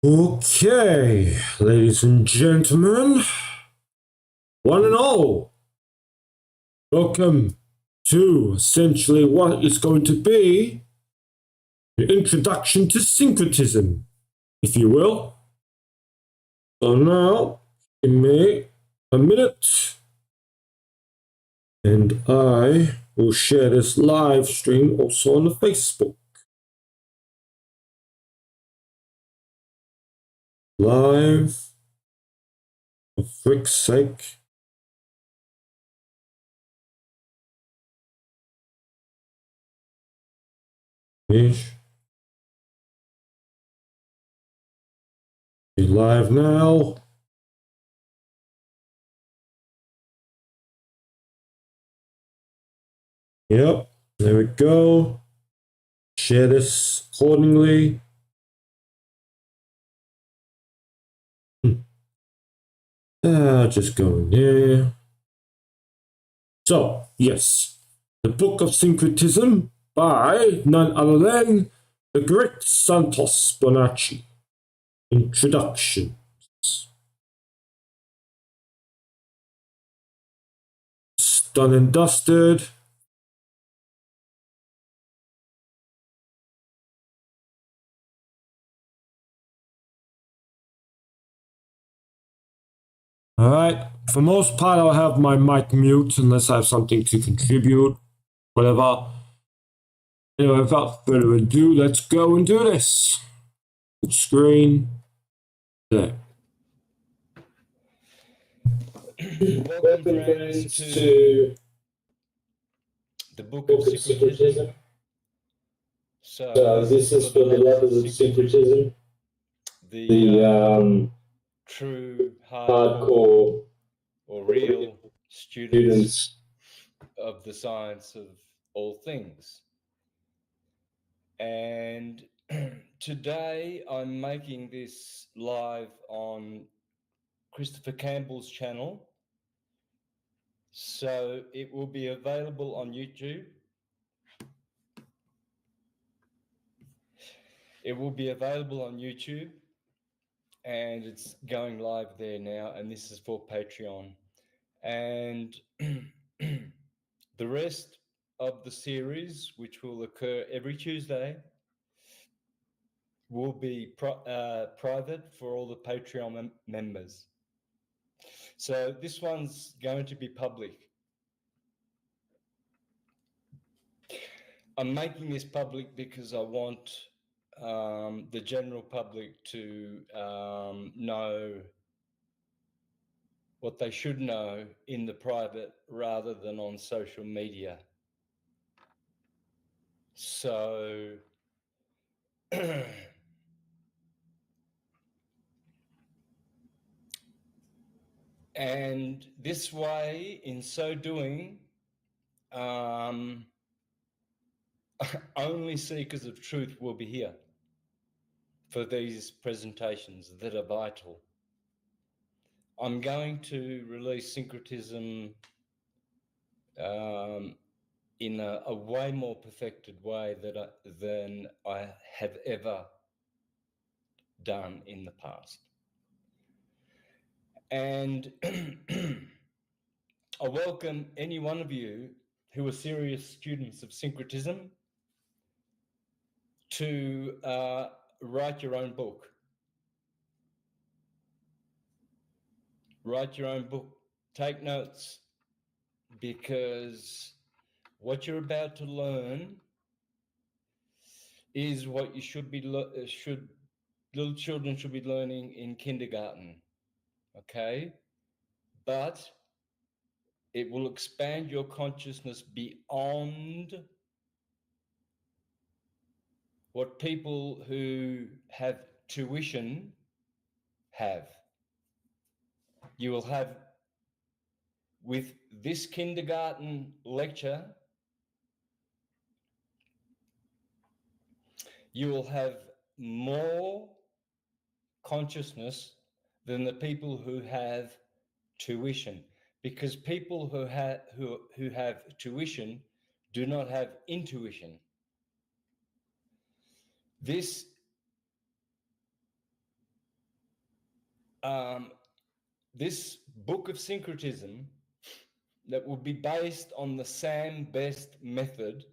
Okay, ladies and gentlemen, one and all, welcome to essentially what is going to be an introduction to syncretism, if you will. So now, give me a minute, and I will share this live stream also on the Facebook. Live, for frick's sake. Be live now. Yep, there we go. Share this accordingly. Just go in there. So, yes, the Book of Syncretism by none other than the great Santos Bonacci. Introduction. Done and dusted. All right. For most part, I'll have my mic mute unless I have something to contribute, whatever. Anyway, without further ado, let's go and do this. Screen. There. Welcome, friends, to the Book of Syncretism. So this is for the lovers of syncretism, the true hardcore or real students of the science of all things. And today I'm making this live on Christopher Campbell's channel. So it will be available on YouTube. It will be available on YouTube, and it's going live there now, and this is for Patreon. And the rest of the series, which will occur every Tuesday, will be private for all the Patreon members. So this one's going to be public. I'm making this public because I want the general public to know what they should know in the private rather than on social media. So and this way, in so doing, only seekers of truth will be here for these presentations that are vital. I'm going to release syncretism in a way more perfected way than I have ever done in the past. And I welcome any one of you who are serious students of syncretism to write your own book. Write your own book. Take notes, because what you're about to learn is what you little children should be learning in kindergarten. Okay? But it will expand your consciousness beyond what people who have tuition have. You will have, with this kindergarten lecture, you will have more consciousness than the people who have tuition, because people who have tuition do not have intuition. This this book of syncretism that will be based on the Sam Best method.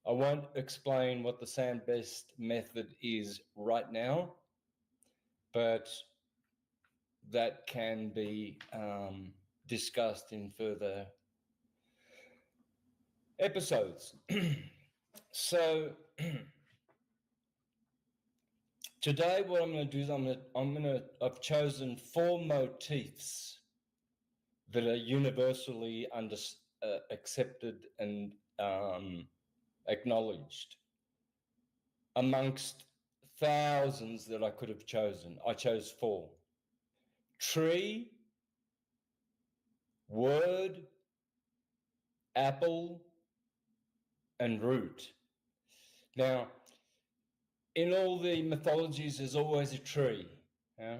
I won't explain what the Sam Best method is right now, but that can be discussed in further episodes. So today what I'm going to do is I've chosen 4 motifs that are universally accepted and acknowledged amongst thousands that I could have chosen. I chose 4: tree, word, apple, and root. Now, in all the mythologies, there's always a tree. Yeah?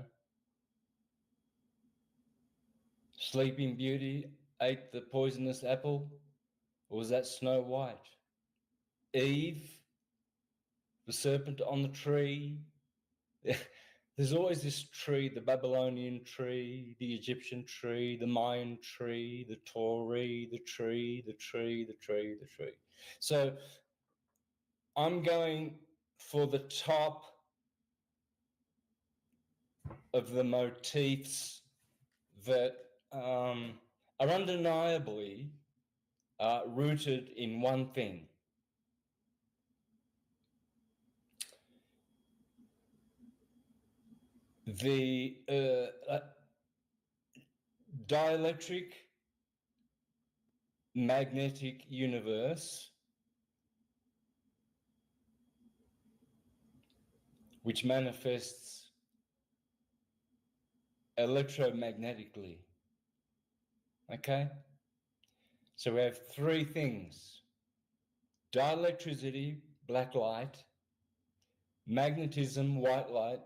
Sleeping Beauty ate the poisonous apple, or was that Snow White? Eve, the serpent on the tree. There's always this tree, the Babylonian tree, the Egyptian tree, the Mayan tree, the Tory, the tree. So I'm going for the top of the motifs that are undeniably rooted in one thing. The dielectric magnetic universe, which manifests electromagnetically. Okay? So we have 3 things: dielectricity, black light; magnetism, white light;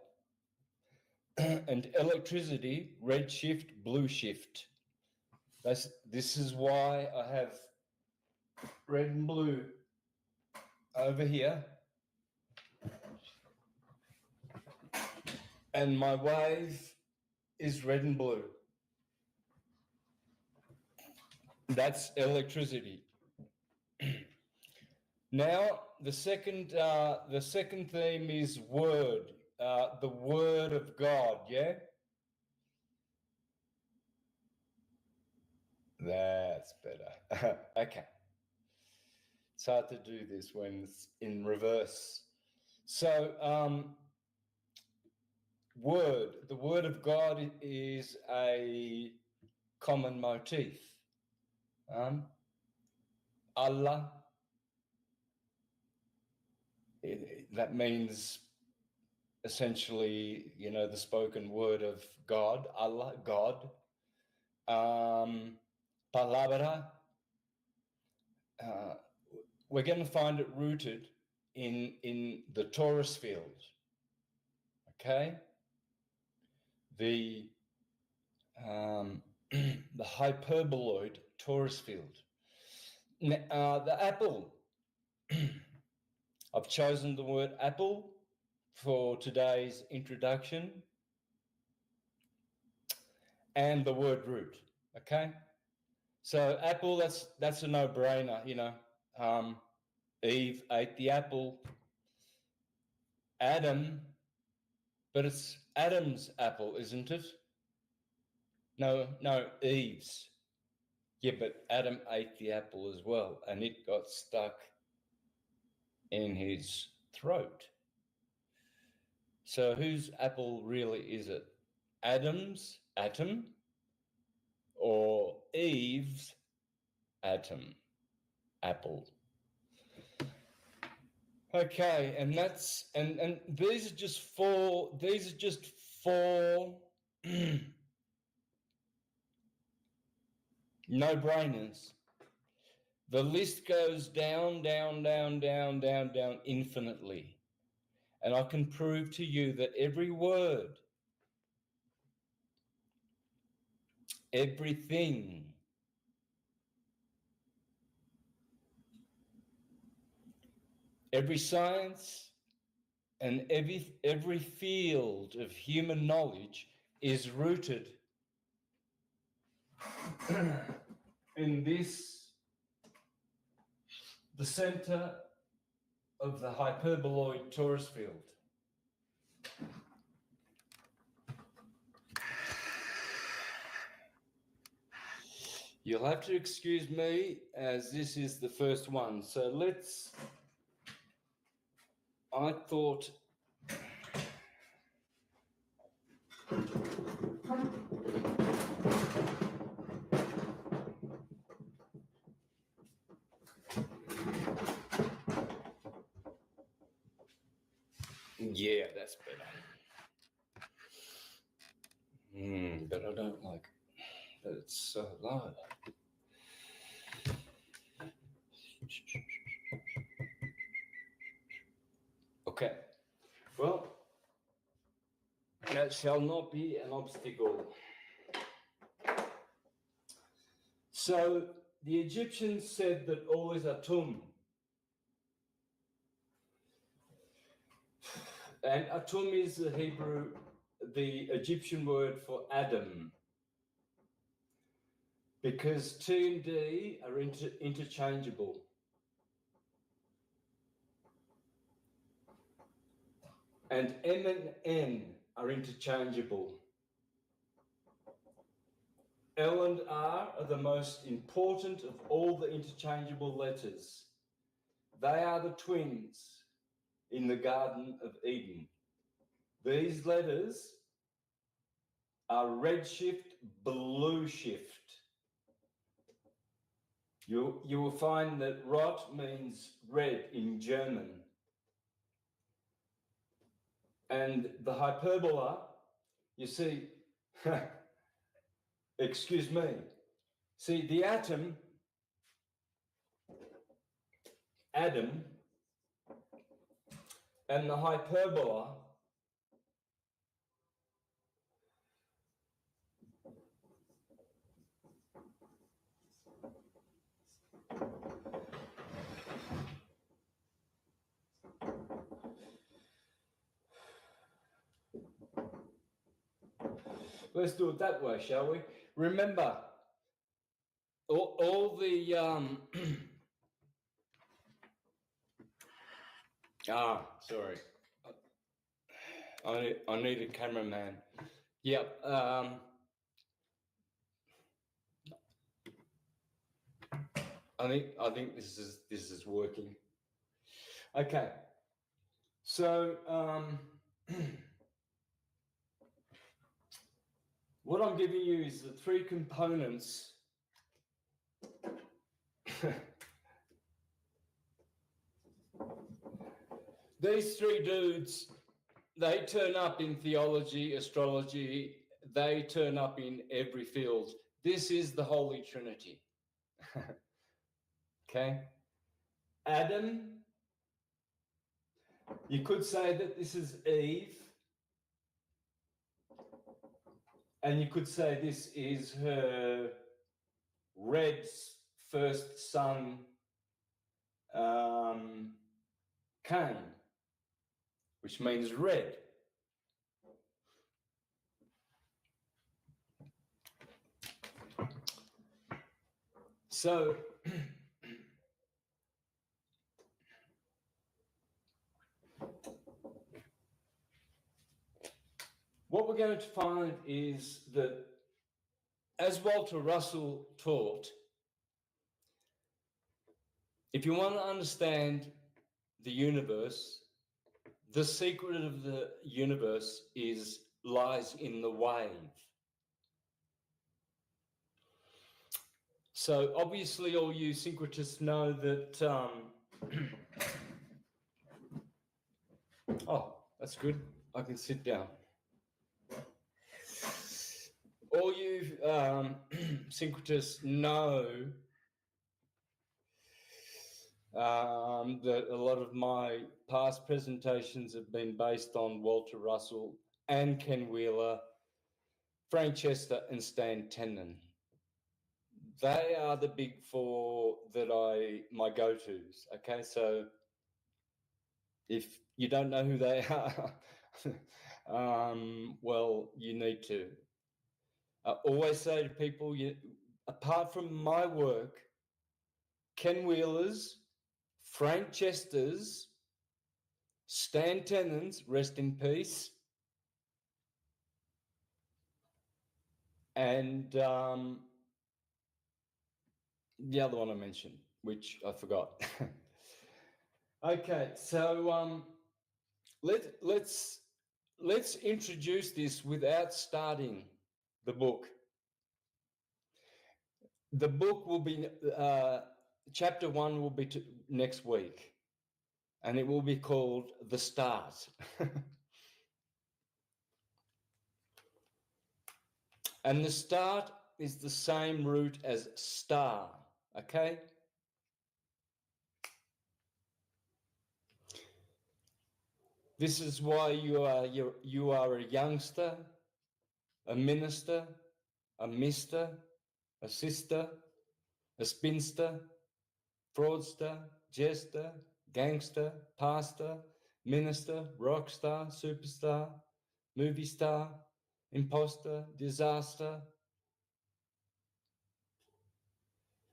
and electricity, red shift, blue shift. This is why I have red and blue over here, and my wave is red and blue. That's electricity. Now, the second theme is word, the word of God. Yeah, that's better. Okay, it's hard to do this when it's in reverse. So, the word of God is a common motif. Allah, that means essentially, the spoken word of God, Allah, God. Palabra, we're going to find it rooted in the torus field. Okay? The the hyperboloid torus field. The apple. I've chosen the word apple for today's introduction, and the word root. Okay, so apple, that's a no-brainer. Eve ate the apple. Adam, but it's Adam's apple, isn't it? No, Eve's. Yeah, but Adam ate the apple as well, and it got stuck in his throat. So whose apple really is it? Adam's atom or Eve's apple? Okay, and that's and these are just four no-brainers. The list goes down infinitely. And I can prove to you that every word, everything, every science, and every field of human knowledge is rooted in this, the center of the hyperboloid torus field. You'll have to excuse me as this is the first one. So I thought yeah, that's better. But I don't like that it's so low. Okay, well, that shall not be an obstacle. So the Egyptians said that all is atum. And atum is the Egyptian word for Adam. Because T and D are interchangeable. And M and N are interchangeable. L and R are the most important of all the interchangeable letters. They are the twins in the Garden of Eden. These letters are red shift, blue shift. You will find that rot means red in German. And the hyperbola, you see, excuse me, see the atom, Adam, and the hyperbola let's do it that way, shall we? Remember, all the sorry, I need a cameraman. Yep. I think this is working. Okay. So what I'm giving you is the three components these three dudes, they turn up in theology, astrology, they turn up in every field. This is the Holy Trinity. Okay? Adam, you could say that this is Eve, and you could say this is her red first son, Cain, which means red. So what we're going to find is that, as Walter Russell taught, if you want to understand the universe, the secret of the universe lies in the wave. So obviously all you syncretists know that, oh, that's good. I can sit down. All you syncretists know that a lot of my past presentations have been based on Walter Russell and Ken Wheeler, Frank Chester and Stan Tenen. They are the big four that my go-tos. Okay, so if you don't know who they are, well, you need to. I always say to people, apart from my work, Ken Wheeler's, Frank Chester's, Stan Tennant's, rest in peace, and the other one I mentioned, which I forgot. Okay, so let's introduce this without starting the book. The book will be chapter 1 will be next week, and it will be called The Start. And the start is the same root as star, okay? This is why you are a youngster, a minister, a mister, a sister, a spinster, fraudster, jester, gangster, pastor, minister, rock star, superstar, movie star, imposter, disaster.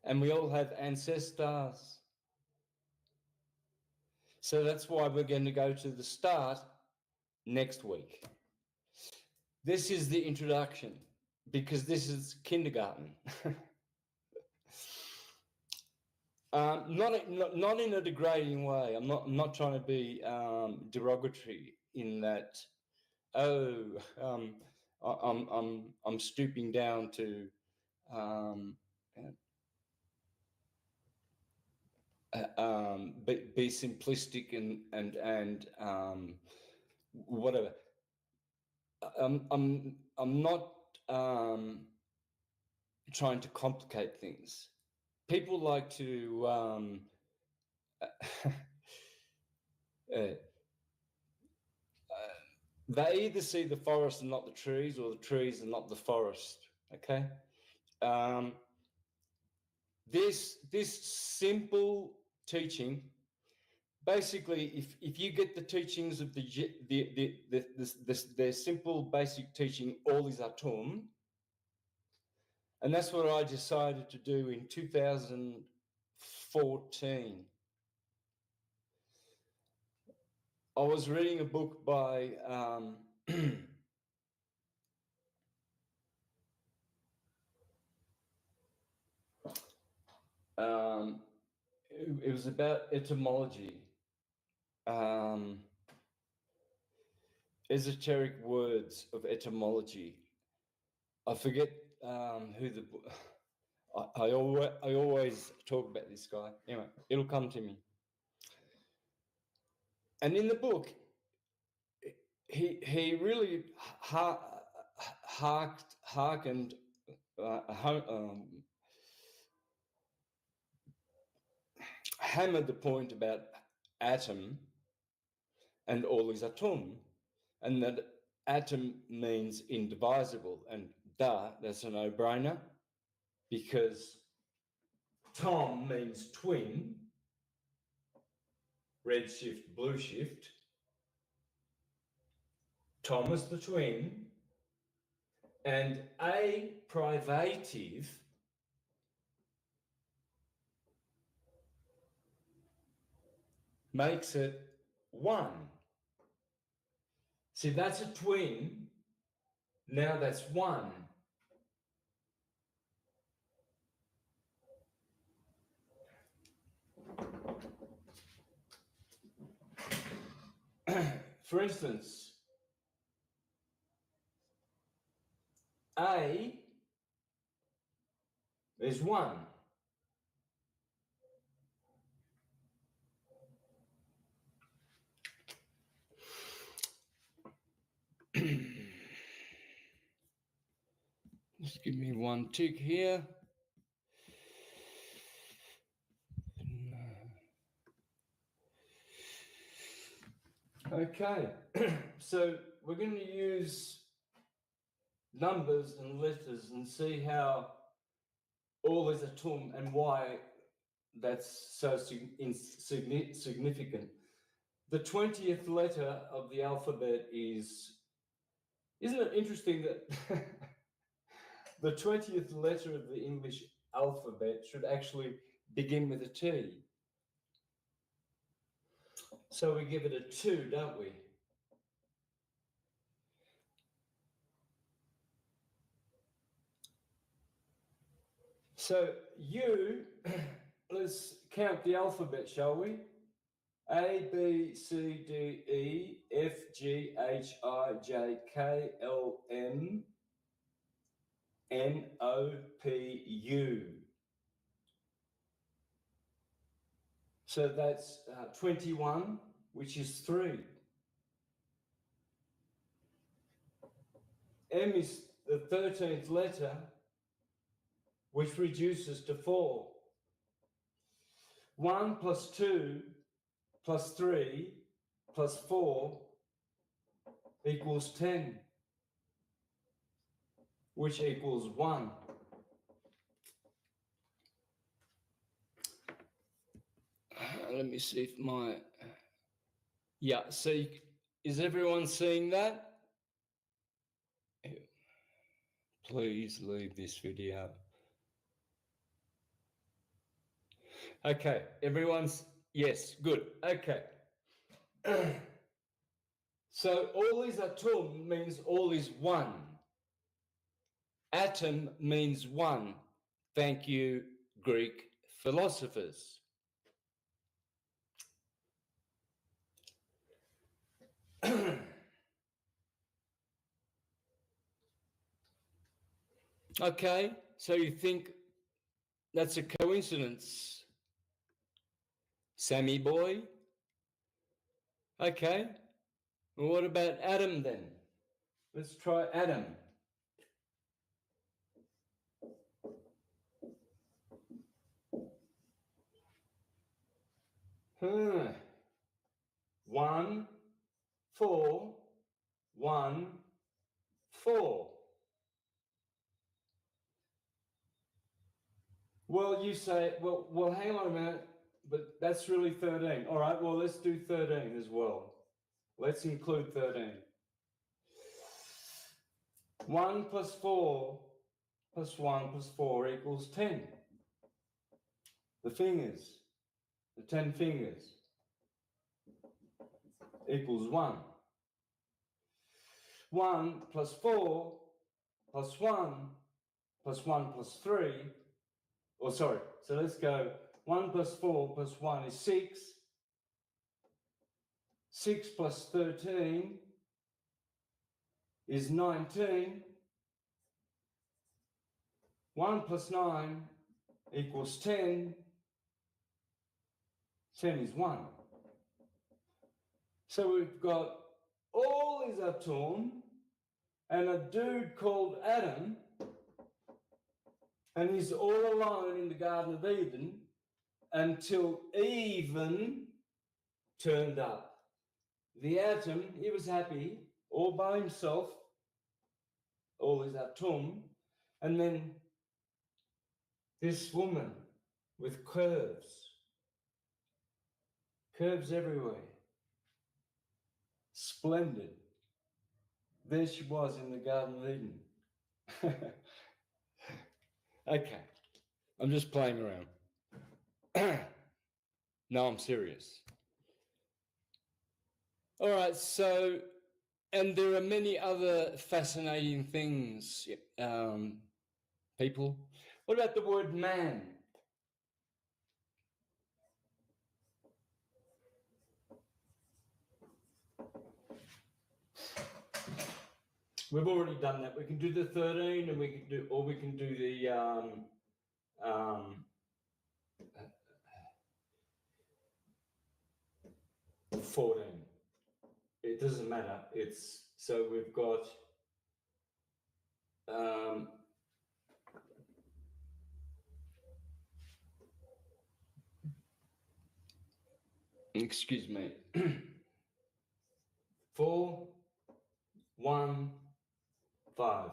And we all have ancestors. So that's why we're going to go to the start next week. This is the introduction, because this is kindergarten. Not in a degrading way. I'm not trying to be derogatory in that. I'm stooping down to be simplistic and whatever. I'm not trying to complicate things. People like to they either see the forest and not the trees, or the trees and not the forest. Okay. This simple teaching, basically, if you get the teachings of the simple basic teaching, all is atum, and that's what I decided to do in 2014. I was reading a book by it was about etymology, esoteric words of etymology. I forget who the. I always talk about this guy. Anyway, it'll come to me. And in the book, he really hearkened, hammered the point about atom and all is atom, and that atom means indivisible, and that's a no-brainer, because Tom means twin, red shift, blue shift, Thomas the twin, and a privative makes it one. See, that's a twin. Now that's one. For instance, A is one. Just give me one tick here. Okay, so we're going to use numbers and letters and see how all is atum and why that's so significant. the 20th letter of the alphabet is, isn't it interesting that the 20th letter of the English alphabet should actually begin with a T? So we give it a 2, don't we? So let's count the alphabet, shall we? A, B, C, D, E, F, G, H, I, J, K, L, M, N, O, P, U. So that's 21, which is 3. M is the 13th letter, which reduces to 4. 1 plus 2 plus 3 plus 4 equals 10, which equals 1. Let me see if my... Yeah, so is everyone seeing that? Please leave this video. Okay, everyone's... Yes, good. Okay. So all is atom means all is one. Atom means one. Thank you, Greek philosophers. Okay, so you think that's a coincidence, Sammy boy? Okay, well, what about Adam then? Let's try Adam. Hmm. 1, 4, 1, 4. Well, you say, well, hang on a minute, but that's really 13. All right, well, let's do 13 as well. Let's include 13. 1 plus 4 plus 1 plus 4 equals 10. The fingers, the 10 fingers, equals 1. 1 plus 4 plus 1 plus 1 plus 3, so let's go 1 plus 4 plus 1 is 6. 6 plus 13 is 19. 1 plus 9 equals 10. 10 is 1. So we've got all is atom and a dude called Adam, and he's all alone in the Garden of Eden until Eve turned up. The atom, he was happy, all by himself, all is atom, and then this woman with curves everywhere, splendid. There she was in the Garden of Eden. Okay, I'm just playing around. No, I'm serious. All right, so, and there are many other fascinating things, people. What about the word man? We've already done that. We can do the 13, and we can do the 14. It doesn't matter. It's so we've got excuse me. 4, 1, 5.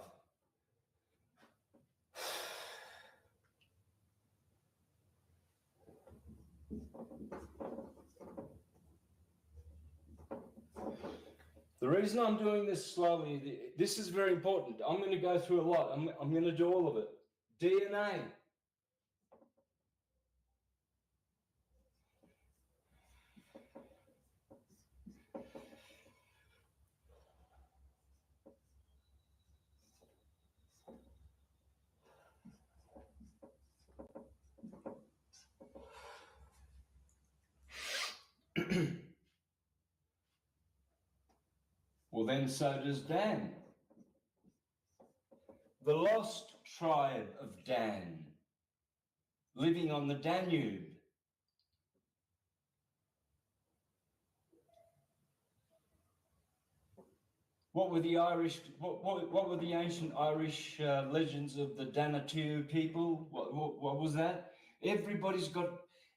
The reason I'm doing this slowly, this is very important. I'm going to go through a lot. I'm going to do all of it. DNA. Well, then so does Dan. The lost tribe of Dan, living on the Danube. What were the Irish? What were the ancient Irish legends of the Danatu people? What was that? Everybody's got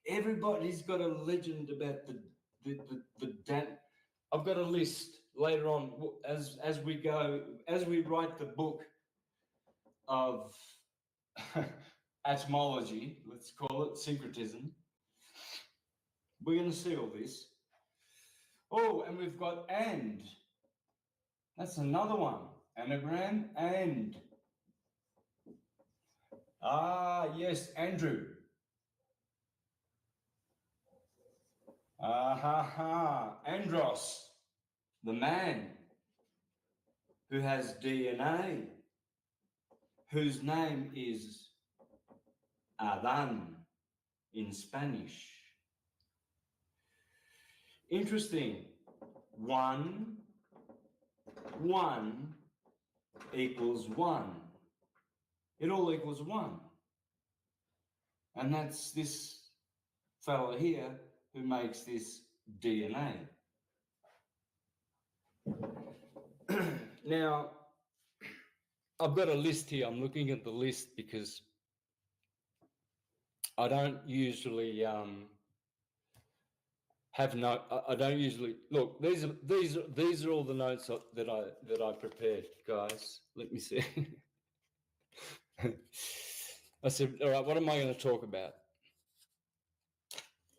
a legend about the Dan. I've got a list later on as we go, as we write the book of etymology, let's call it syncretism. We're going to see all this. Oh, and we've got and. That's another one. Anagram and. Ah, yes, Andrew. Andros, the man who has DNA, whose name is Adán in Spanish. Interesting. 1 equals 1. It all equals 1. And that's this fellow here who makes this DNA. Now, I've got a list here. I'm looking at the list because I don't usually I don't usually look. These are all the notes that I prepared, guys. Let me see. I said, all right, what am I going to talk about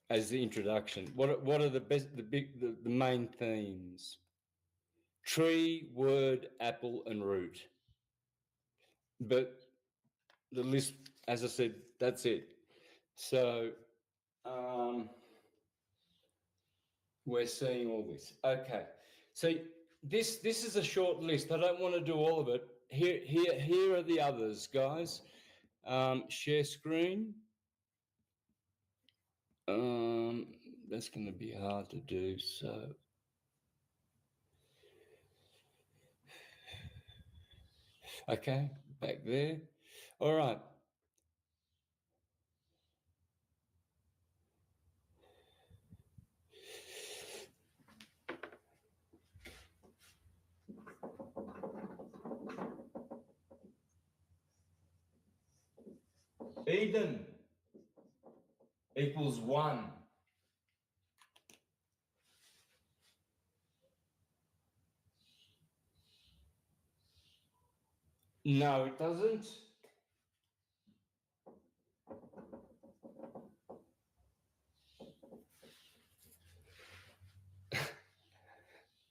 as the introduction? What are the main themes? Tree, word, apple, and root. But the list, as I said, that's it. So we're seeing all this. Okay. So this is a short list. I don't want to do all of it. Here are the others, guys. Share screen. That's going to be hard to do. So. Okay, back there. All right. Eden equals 1. No, it doesn't.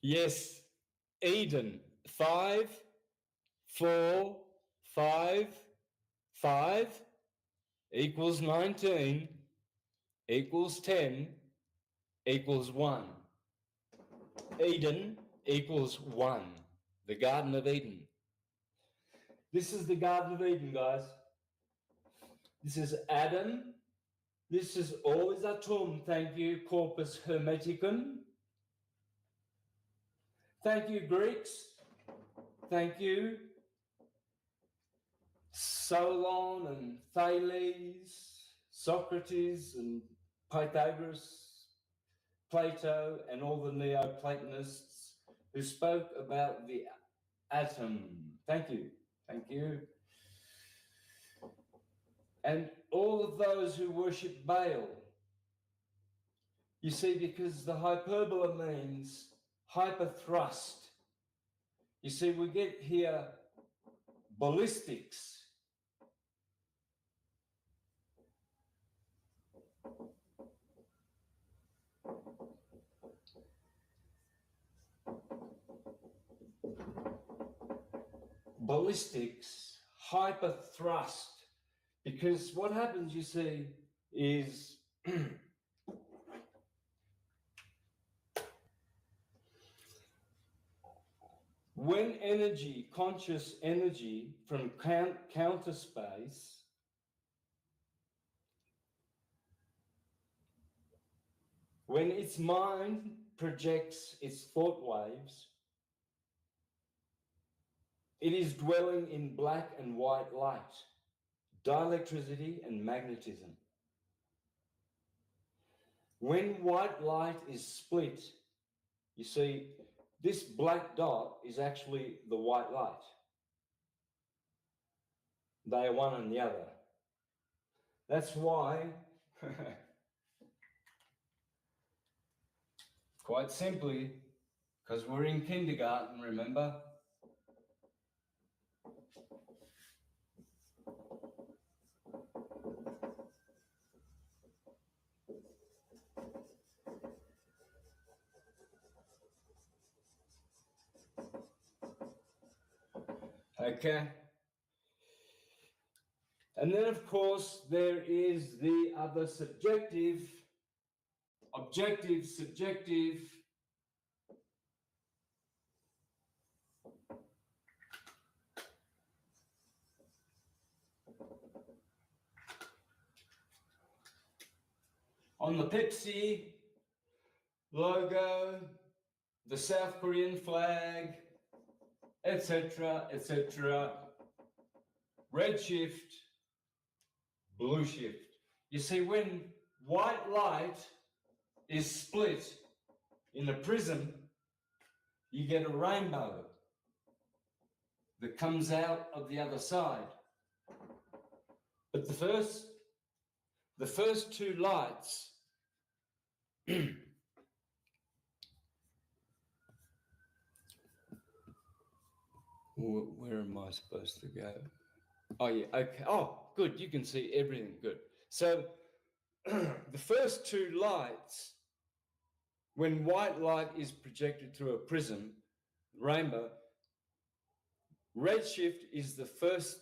Yes, Eden. 5, 4, 5, 5 equals 19 equals 10 equals 1. Eden equals 1. The Garden of Eden. This is the Garden of Eden, guys. This is Adam. This is always atum. Thank you, corpus hermeticum. Thank you, Greeks. Thank you, Solon and Thales, Socrates and Pythagoras, Plato, and all the Neoplatonists who spoke about the atom. Thank you. Thank you. And all of those who worship Baal. You see, because the hyperbola means hyperthrust. You see, we get here ballistics. ballistics, hyper thrust, because what happens, you see, is when energy, conscious energy from counter space when its mind projects its thought waves, it is dwelling in black and white light, dielectricity and magnetism. When white light is split, you see, this black dot is actually the white light. They are one and the other. That's why, quite simply, because we're in kindergarten, remember? Okay. And then, of course, there is the other subjective, objective, subjective. On the Pepsi logo, the South Korean flag, etc., etc. Red shift, blue shift. You see, when white light is split in a prism, you get a rainbow that comes out of the other side. But the first two lights where am I supposed to go? Oh, yeah, okay. Oh, good, you can see everything, good. So, the first two lights, when white light is projected through a prism, rainbow, redshift is the first,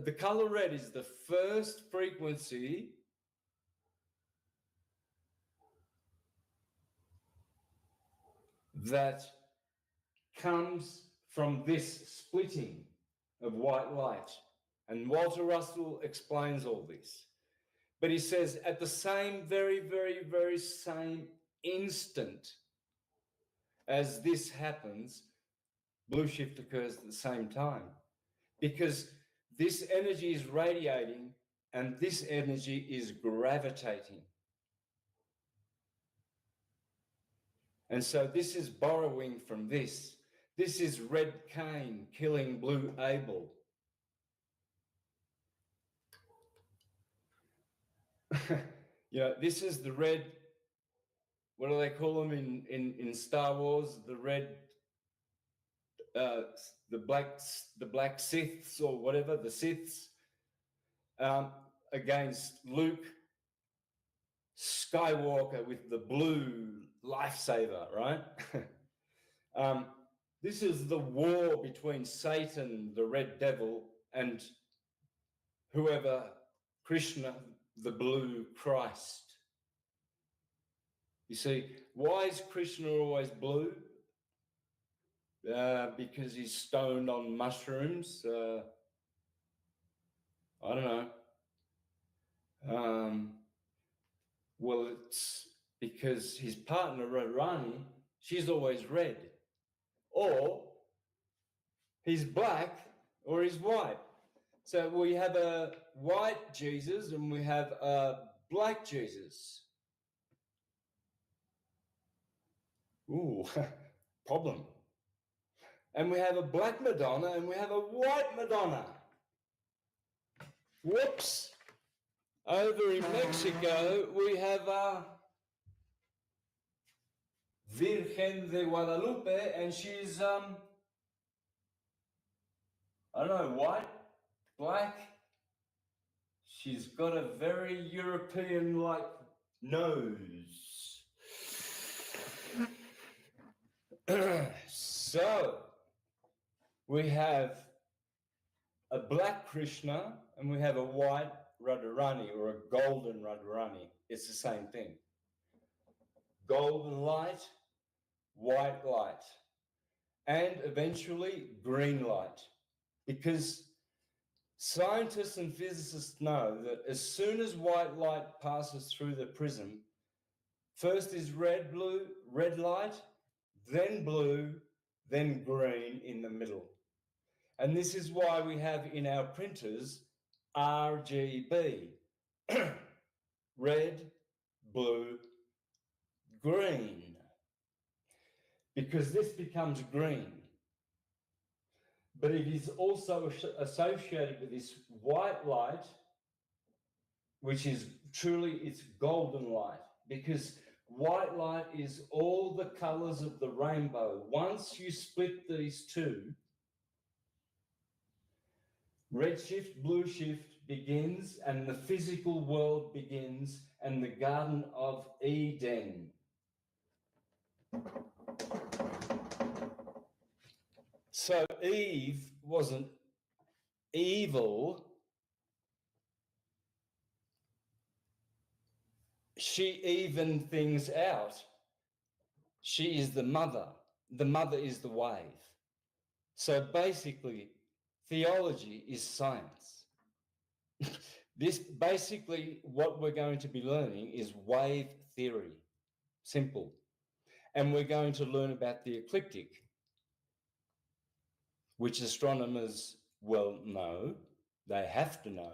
the color red is the first frequency that comes from this splitting of white light. And Walter Russell explains all this. But he says at the same, very, very, very same instant as this happens, blue shift occurs at the same time. Because this energy is radiating and this energy is gravitating. And so this is borrowing from this. This is red Cain killing blue Abel. You know, this is the red, what do they call them in Star Wars? The red, the black Siths or whatever, the Siths, against Luke Skywalker with the blue lifesaver, right? This is the war between Satan, the red devil, and whoever, Krishna, the blue Christ. You see, why is Krishna always blue? Because he's stoned on mushrooms. I don't know. Well, it's because his partner, Radharani, she's always red. Or he's black or he's white. So we have a white Jesus and we have a black Jesus. Ooh, problem. And we have a black Madonna and we have a white Madonna. Whoops. Over in Mexico, we have a Virgen de Guadalupe, and she's, I don't know, white, black. She's got a very European-like nose. So, we have a black Krishna and we have a white Radharani or a golden Radharani. It's the same thing. Golden light, white light, and eventually green light. Because scientists and physicists know that as soon as white light passes through the prism, first is red light, then blue, then green in the middle. And this is why we have in our printers RGB, red, blue, green, because this becomes green. But it is also associated with this white light, which is truly its golden light, because white light is all the colors of the rainbow. Once you split these two, red shift, blue shift begins, and the physical world begins, and the Garden of Eden. So Eve wasn't evil. She evened things out. She is the mother. The mother is the wave. So basically, theology is science. This basically what we're going to be learning is wave theory. Simple. And we're going to learn about the ecliptic, which astronomers well know. They have to know.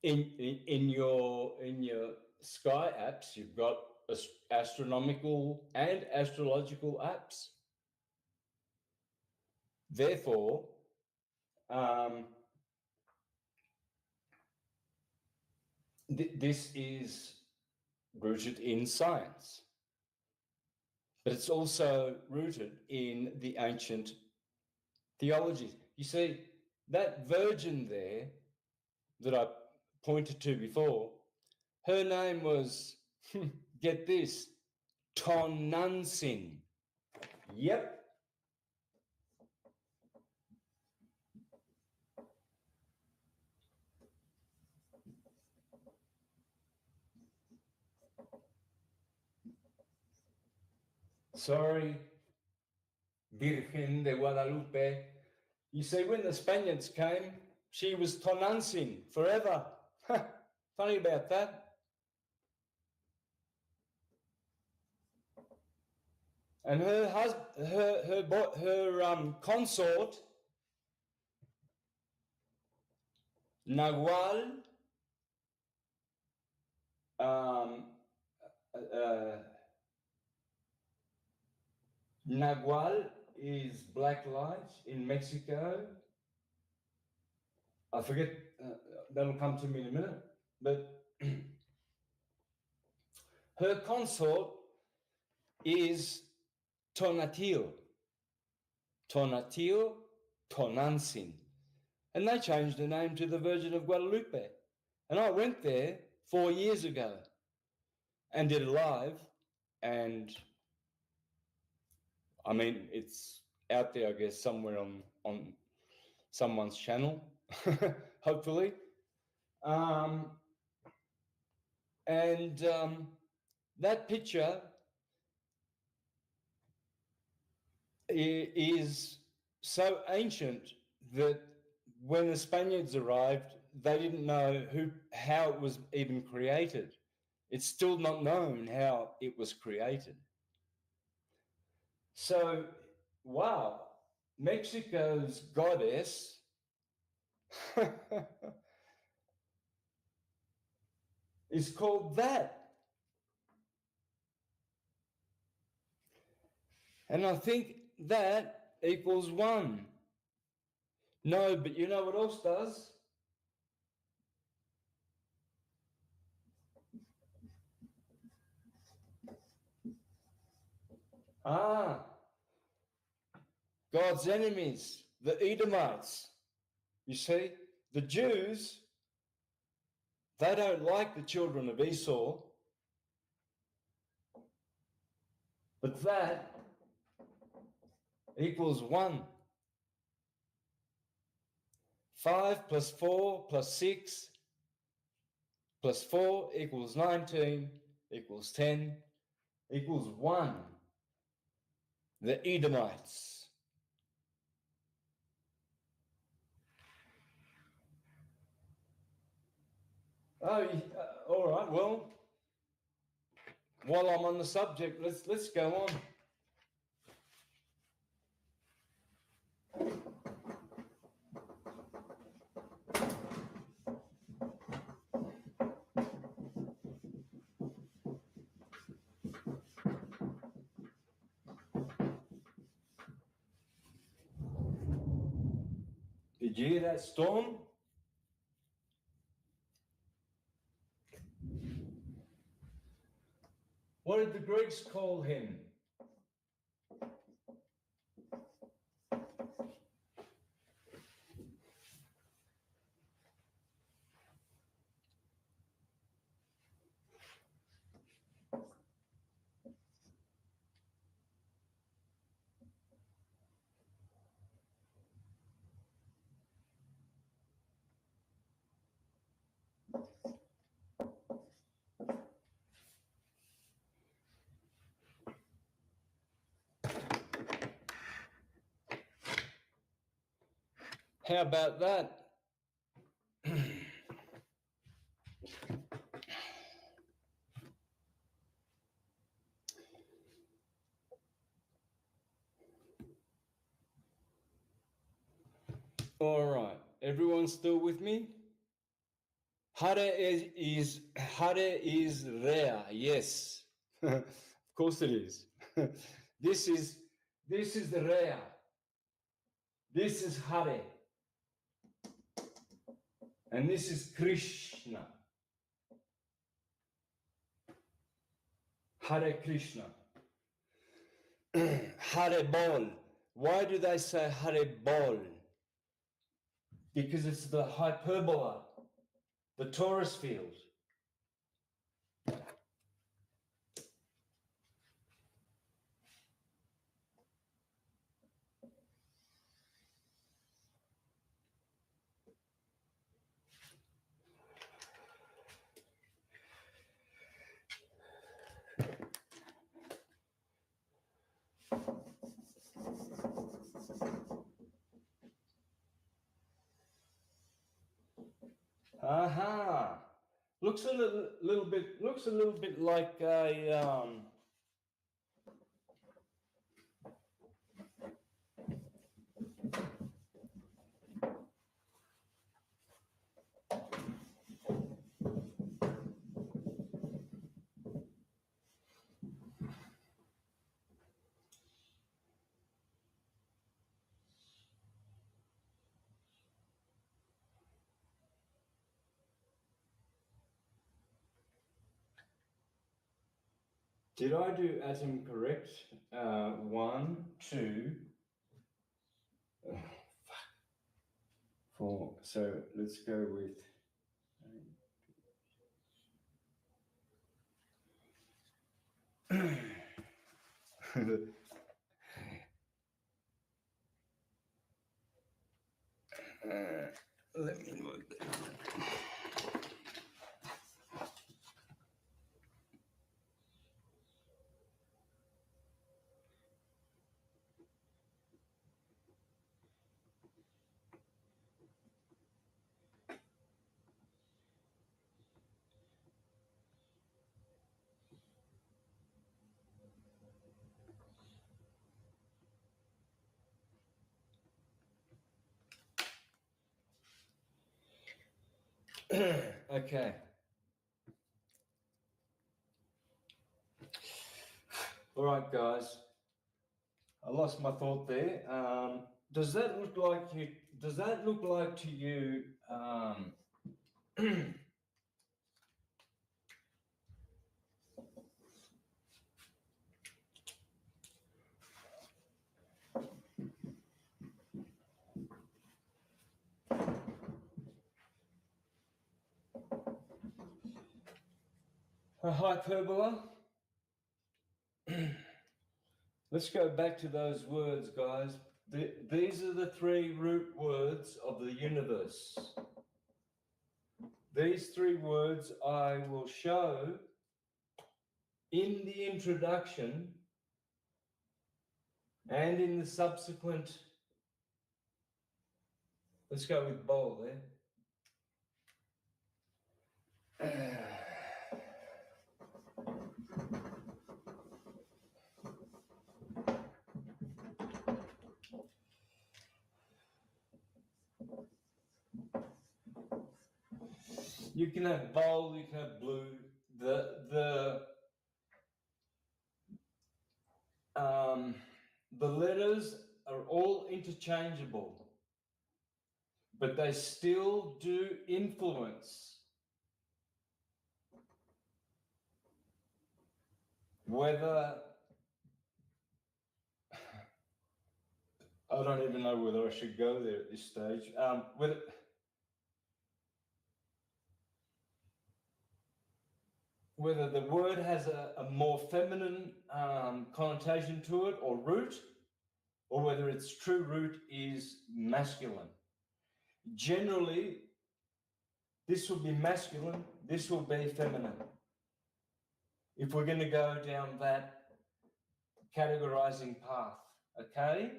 In your sky apps, you've got astronomical and astrological apps. Therefore, this is rooted in science, but it's also rooted in the ancient theologies. You see, that virgin there that I pointed to before, her name was, get this, Tonantzin. Yep. Sorry, Virgen de Guadalupe. You see, when the Spaniards came, she was Tonantzin forever. Funny about that. And her husband, her consort, Nagual, Nagual is black light in Mexico. I forget, that'll come to me in a minute. But her consort is Tonatiuh, Tonantzin. And they changed the name to the Virgin of Guadalupe. And I went there 4 years ago and did a live, and I mean, it's out there, I guess, somewhere on someone's channel, hopefully. That picture is so ancient that when the Spaniards arrived, they didn't know how it was even created. It's still not known how it was created. So, wow, Mexico's goddess is called that. And I think that equals 1. No, but you know what else does? God's enemies, the Edomites. You see, the Jews, they don't like the children of Esau, but that equals 1. 5 plus 4 plus 6 plus 4 equals 19 equals 10 equals 1. The Edomites. Oh, all right. Well, while I'm on the subject, let's go on. Did you hear that storm? What did the Greeks call him? How about that? All right, everyone still with me? Hare is rare. Yes, of course it is. This is the rare. This is Hare, and this is Krishna. Hare Krishna. Hare Bol. Why do they say Hare Bol? Because it's the hyperbola, the torus field. Aha! Looks a little bit like a Did I do atom correct? 1, 2, 4. So let's go with. Let me look. Okay. All right, guys. I lost my thought there. Does that look like you? Does that look like to you? A hyperbola? Let's go back to those words, guys. These are the three root words of the universe. These three words I will show in the introduction and in the subsequent. Let's go with bowl there. You can have bold, you can have blue. The letters are all interchangeable, but they still do influence whether. I don't even know whether I should go there at this stage. Whether the word has a more feminine connotation to it or root, or whether its true root is masculine. Generally, this will be masculine, this will be feminine. If we're going to go down that categorizing path, okay?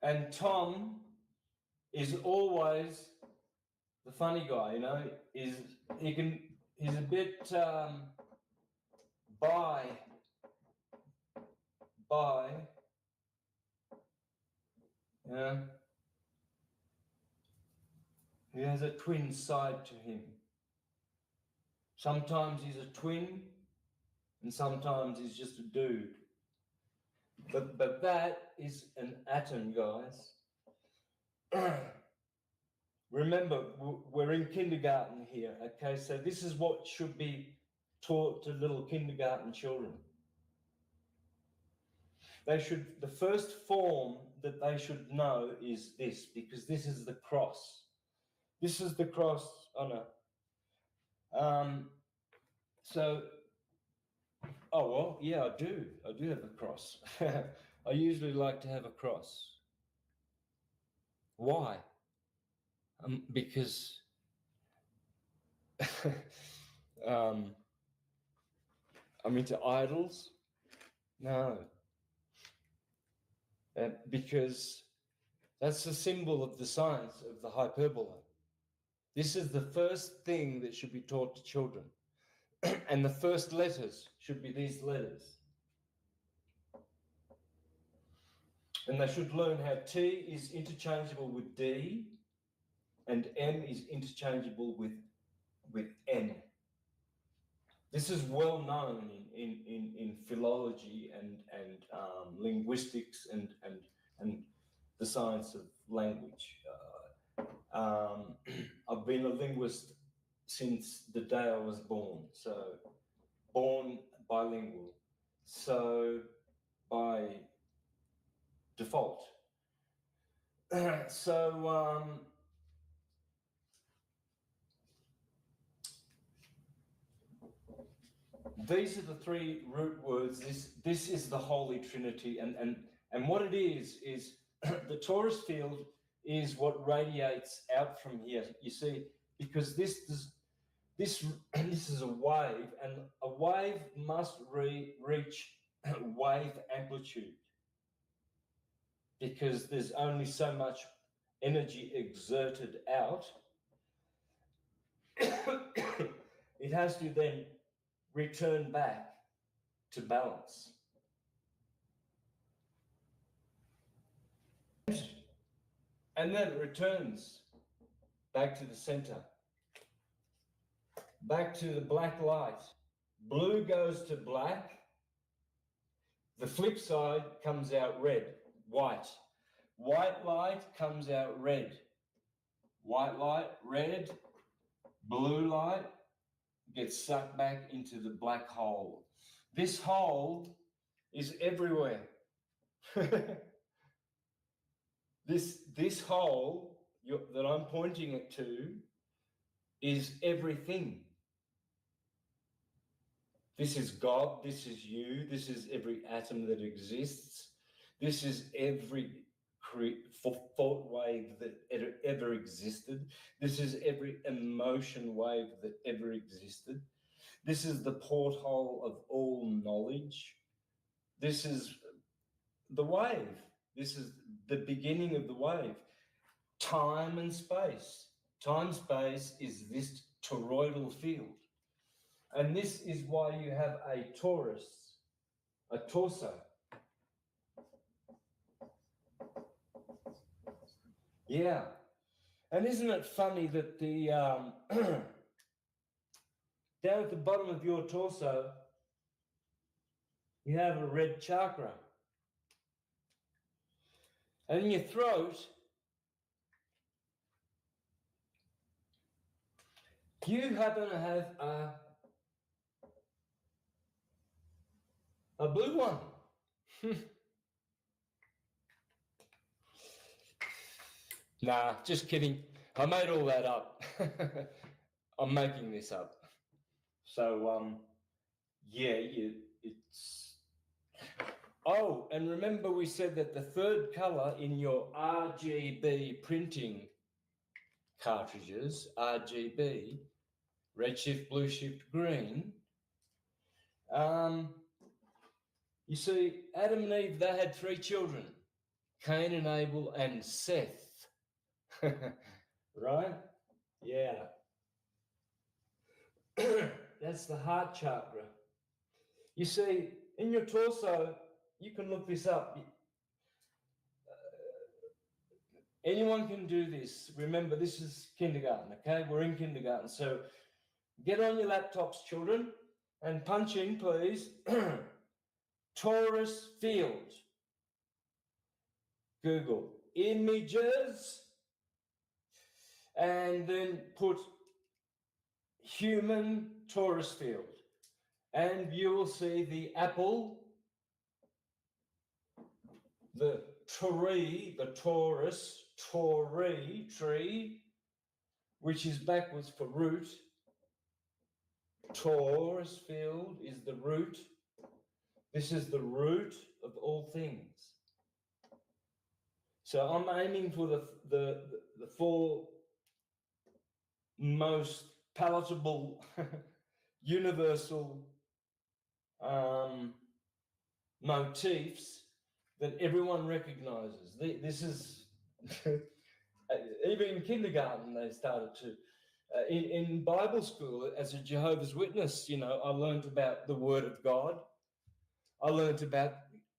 And Tom is always the funny guy, you know, he's a bit bi, you know. He has a twin side to him. Sometimes he's a twin, and sometimes he's just a dude. But that is an atom, guys. Remember, we're in kindergarten here, okay? So this is what should be taught to little kindergarten children. The first form that they should know is this, because this is the cross. This is the cross, oh no. Well, yeah, I do have a cross. I usually like to have a cross. Why? Because I'm into idols. No. Because that's the symbol of the science of the hyperbola. This is the first thing that should be taught to children. And the first letters should be these letters. And they should learn how T is interchangeable with D and M is interchangeable with N. This is well known in philology and linguistics and the science of language. I've been a linguist since the day I was born, so born bilingual, so by default. These are the three root words. This is the Holy Trinity, and what it is the torus field is what radiates out from here. You see, because this is a wave, and a wave must reach wave amplitude, because there's only so much energy exerted out. It has to then return back to balance. And then it returns back to the center, back to the black light. Blue goes to black. The flip side comes out red, white. White light comes out red. White light, red. Blue light gets sucked back into the black hole. This hole is everywhere. This hole that I'm pointing it to is everything. This is God, this is you, this is every atom that exists. This is every thought wave that ever existed. This is every emotion wave that ever existed. This is the porthole of all knowledge. This is the wave. This is the beginning of the wave. Time and space. Time space is this toroidal field. And this is why you have a torus, a torso. Yeah. And isn't it funny that the down at the bottom of your torso, you have a red chakra. And in your throat, you happen to have a blue one. Nah, just kidding. I made all that up. I'm making this up. So, yeah, it's... Oh, and remember we said that the third color in your RGB printing cartridges, RGB, red shift, blue shift, green, you see, Adam and Eve, they had 3 children, Cain and Abel and Seth. Right? Yeah. That's the heart chakra. You see, in your torso, you can look this up. Anyone can do this. Remember, this is kindergarten, okay? We're in kindergarten. So get on your laptops, children, and punch in, please, torus field. Google images, and then put human torus field. And you will see the apple, the tree, the torus, tree, which is backwards for root. Torus field is the root. This is the root of all things. So I'm aiming for the 4 most palatable, universal motifs that everyone recognizes. This is, even in kindergarten, they started to. In Bible school, as a Jehovah's Witness, you know, I learned about the Word of God. I learned about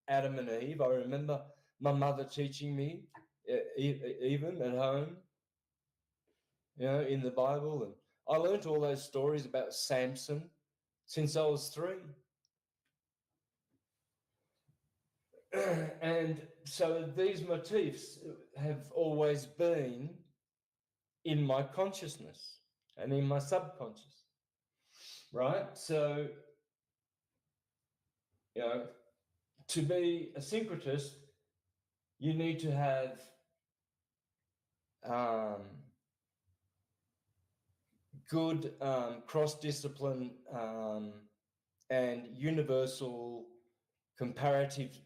Adam and Eve. I remember my mother teaching me, even at home, you know, in the Bible. And I learned all those stories about Samson since I was 3. And so these motifs have always been in my consciousness and in my subconscious, right? So, you know, to be a syncretist, you need to have good cross-discipline and universal comparative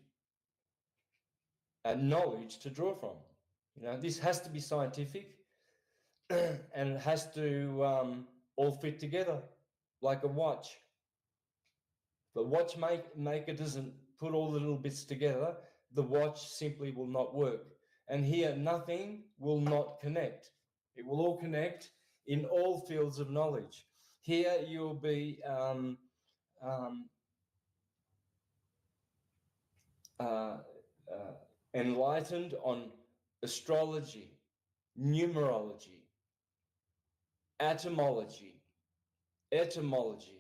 knowledge to draw from. You know, this has to be scientific and it has to all fit together like a watch. The watchmaker doesn't put all the little bits together, the watch simply will not work. And here, nothing will not connect. It will all connect in all fields of knowledge. Here, you'll be enlightened on astrology, numerology, atomology, etymology,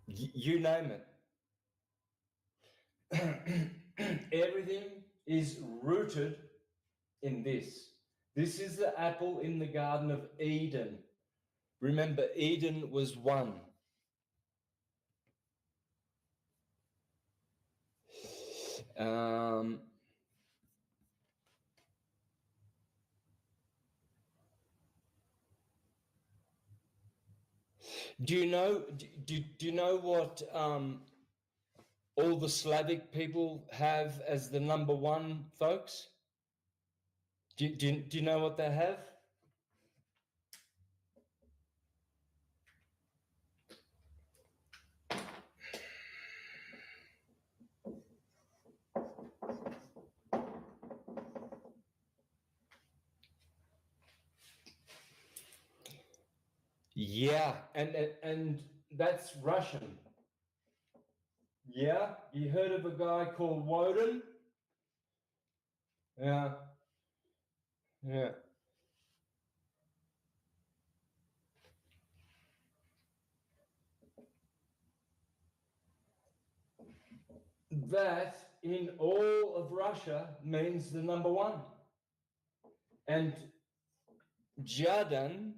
you name it. Everything is rooted in this. This is the apple in the Garden of Eden. Remember, Eden was one. Do you know what all the Slavic people have as the number one, folks? Do you know what they have? Yeah, and that's Russian. Yeah, you heard of a guy called Woden? Yeah, yeah. That in all of Russia means the number one. And Jadan,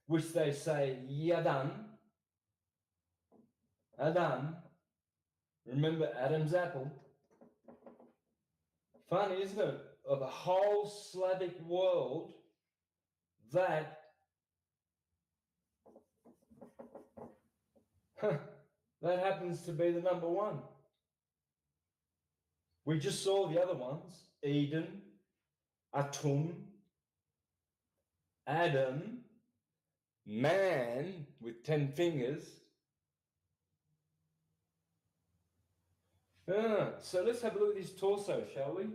which they say Yadan, Adam, remember Adam's apple? Funny, isn't it? Of the whole Slavic world, that that happens to be the number one. We just saw the other ones: Eden, Atum, Adam, man with 10 fingers. So let's have a look at his torso, shall we?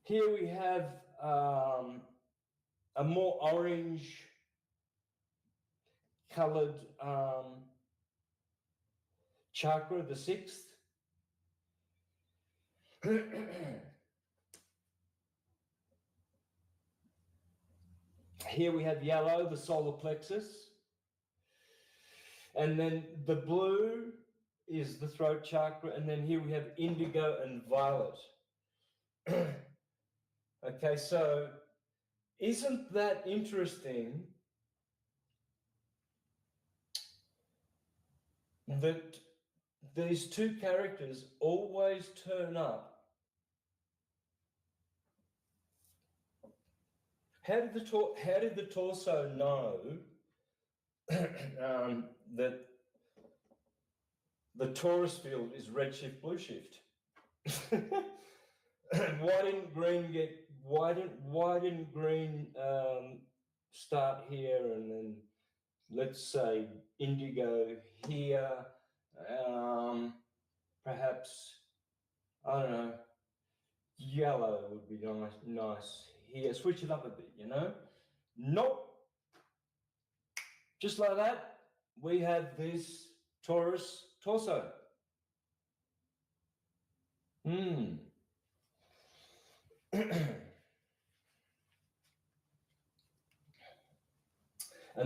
Here we have a more orange colored chakra, the sixth. Here we have yellow, the solar plexus. And then the blue is the throat chakra. And then here we have indigo and violet. Okay, so isn't that interesting that these two characters always turn up? How did the torso know that the torus field is redshift blue shift? Why didn't green start here and then let's say indigo here, perhaps I don't know, yellow would be nice here. Switch it up a bit, you know. Nope. Just like that, we have this Taurus torso. And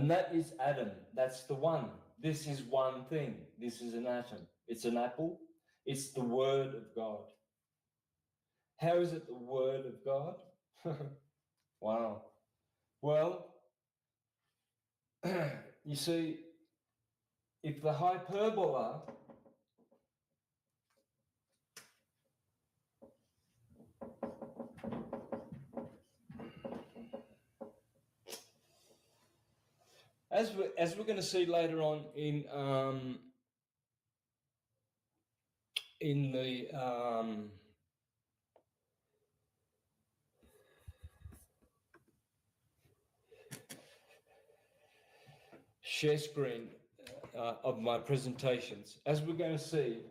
that is Adam. That's the one. This is one thing. This is an atom. It's an apple. It's the Word of God. How is it the Word of God? Wow. Well, you see, if the hyperbola as we're going to see later on in the share screen of my presentations, as we're going to see,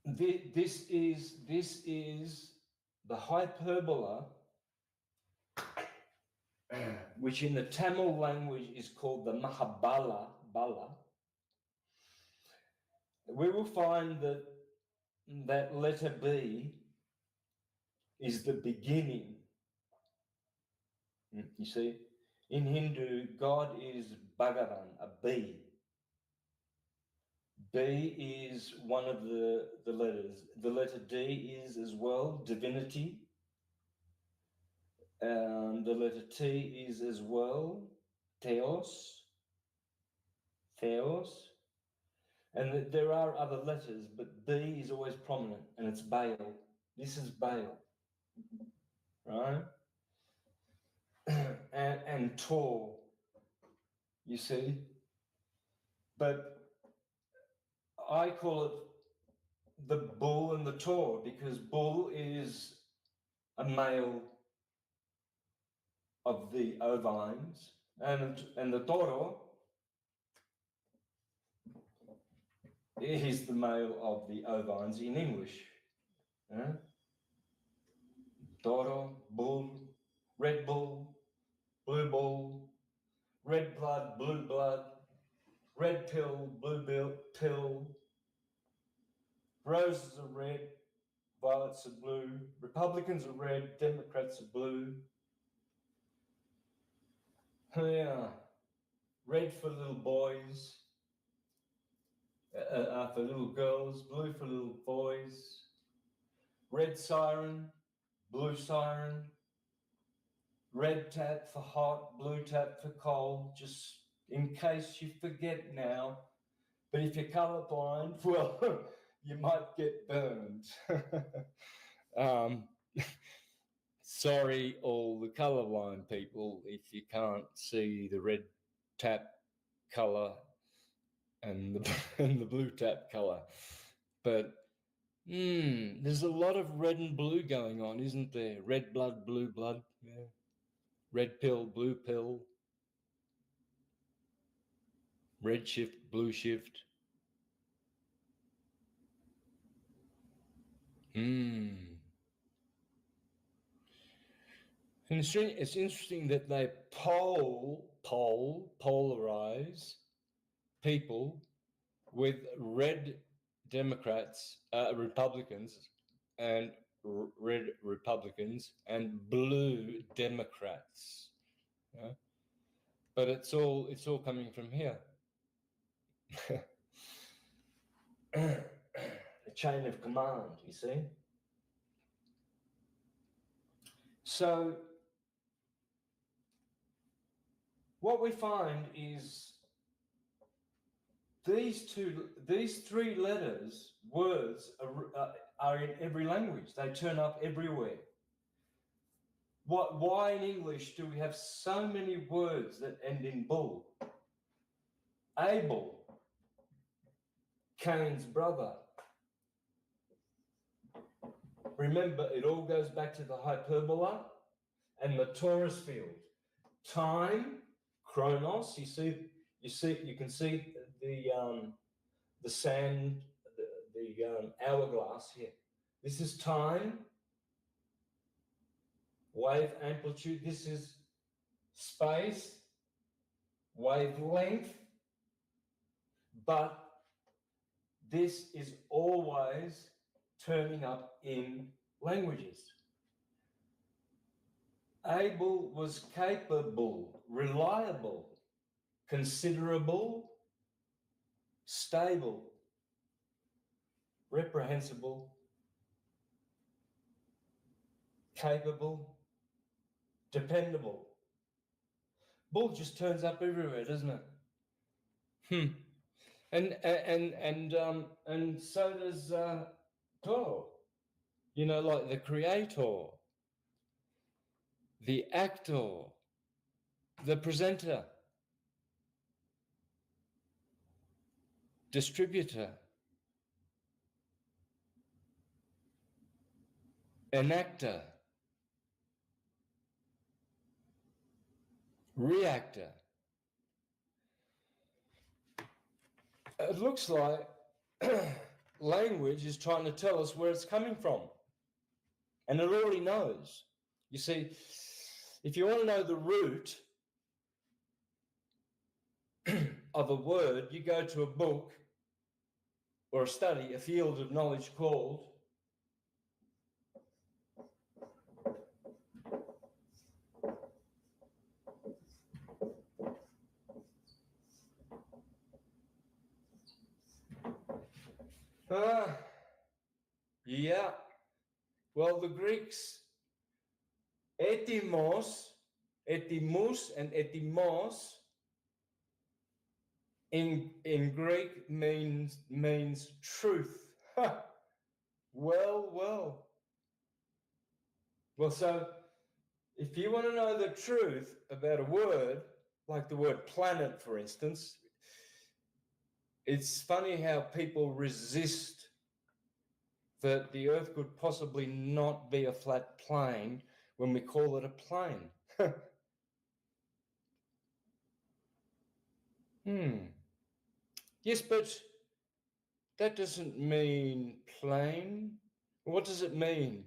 this is the hyperbola, which in the Tamil language is called the Mahabala. We will find that letter B is the beginning. You see, in Hindu, God is Bhagavan, a B. B is one of the letters. The letter D is as well divinity. And the letter T is as well Theos. And there are other letters, but B is always prominent, and it's Baal. This is Baal, right? and Tor, you see. But I call it the bull and the Tor because bull is a male of the ovines, and the Toro is the male of the ovines in English. Yeah? Toro, bull, red bull, blue bull, red blood, blue blood, red pill, blue pill, roses are red, violets are blue, Republicans are red, Democrats are blue. Yeah, red for little boys, for little girls, blue for little boys, red siren, blue siren, red tap for hot, blue tap for cold, just in case you forget now. But if you're colorblind, well, you might get burned. Sorry, all the colorblind people, if you can't see the red tap color and the blue tap color. But there's a lot of red and blue going on, isn't there? Red blood, blue blood. Yeah. Red pill, blue pill. Red shift, blue shift. And it's interesting that they polarize people with red Democrats, Republicans, and red Republicans and blue Democrats. Yeah? But it's all coming from here. The chain of command, you see. So what we find is these three words are in every language. They turn up everywhere. Why in English do we have so many words that end in bull? Abel, Cain's brother. Remember, it all goes back to the hyperbola and the torus field. Time, chronos. You can see the sand, the hourglass here. This is time, wave amplitude. This is space, wavelength. But this is always turning up in languages. Abel was capable, reliable, considerable, stable, reprehensible, capable, dependable. Bull just turns up everywhere, doesn't it? And so does Toro. You know, like the creator, the actor, the presenter, distributor, enactor, reactor. It looks like language is trying to tell us where it's coming from. And it already knows. You see, if you want to know the root of a word, you go to a book or a study, a field of knowledge called yeah. Well, the Greeks, etymus, and etymos in Greek means truth. Well. So if you want to know the truth about a word, like the word planet, for instance, it's funny how people resist that the Earth could possibly not be a flat plane when we call it a plane. Yes, but that doesn't mean plane. What does it mean?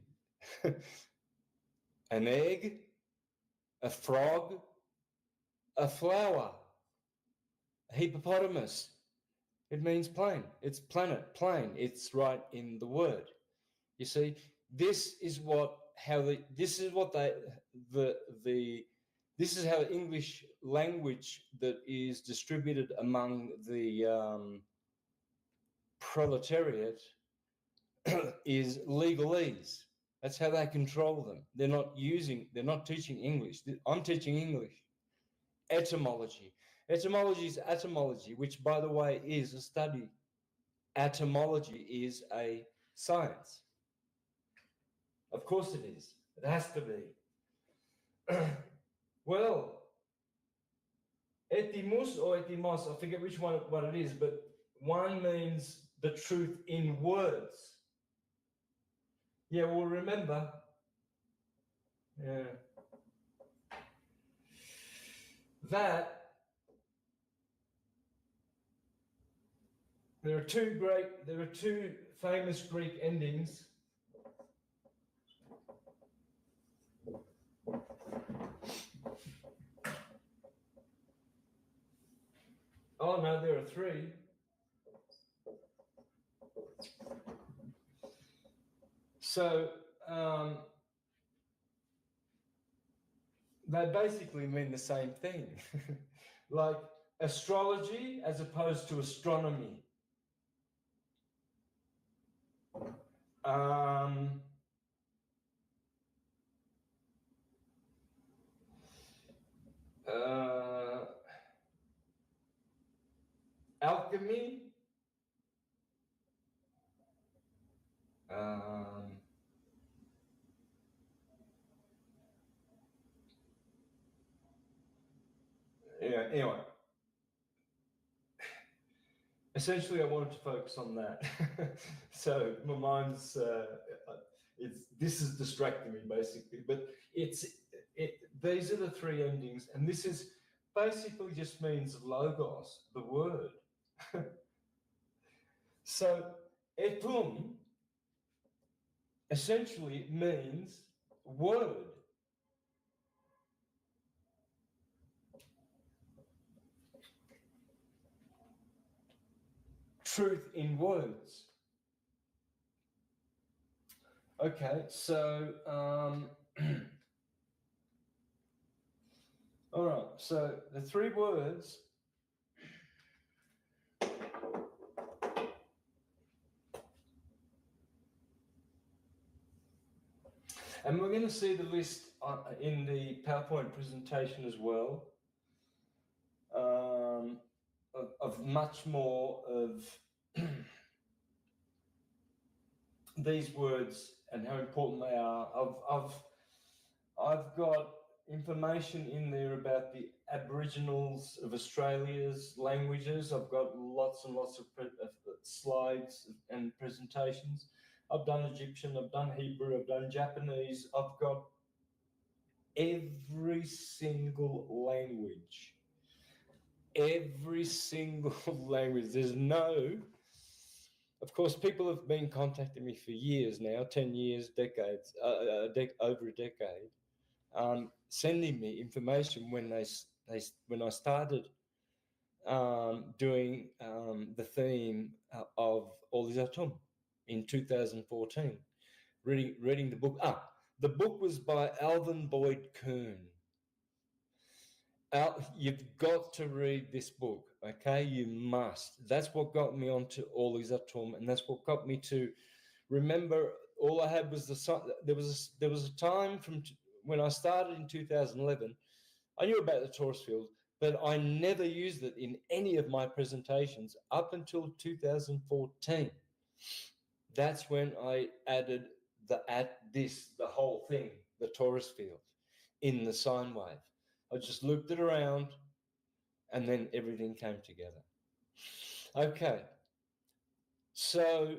An egg? A frog? A flower? A hippopotamus? It means plane. It's planet, plane. It's right in the word. You see, this is how English language that is distributed among the proletariat is legalese. That's how they control them. They're not teaching English. I'm teaching English. Etymology. Etymology is etymology, which, by the way, is a study. Etymology is a science. Of course it is. It has to be. Well, etymus or etymos, I forget which one what it is, but one means the truth in words. Yeah, well, remember. Yeah. That there are two famous Greek endings. Oh no, there are three. So they basically mean the same thing, like astrology as opposed to astronomy. Alchemy. Yeah, anyway. Essentially, I wanted to focus on that. So my mind's this is distracting me basically, but these are the three endings, and this is basically just means logos, the word. So etum essentially means word. Truth in words. Okay, so all right, so the three words and we're going to see the list in the PowerPoint presentation as well, of much more of these words and how important they are. I've got information in there about the Aboriginals of Australia's languages. I've got lots and lots of slides and presentations. I've done Egyptian, I've done Hebrew, I've done Japanese. I've got every single language. Every single language. There's no... Of course, people have been contacting me for years now, 10 years, decades, over a decade, sending me information when I started doing the theme of All Is Atom in 2014, reading the book. The book was by Alvin Boyd Kuhn. You've got to read this book, okay? You must. That's what got me onto All Is Atom, and that's what got me to remember. All I had was there was a time from when I started in 2011. I knew about the torus field, but I never used it in any of my presentations up until 2014. That's when I added the whole thing, the torus field, in the sine wave. I just looped it around and then everything came together. Okay, so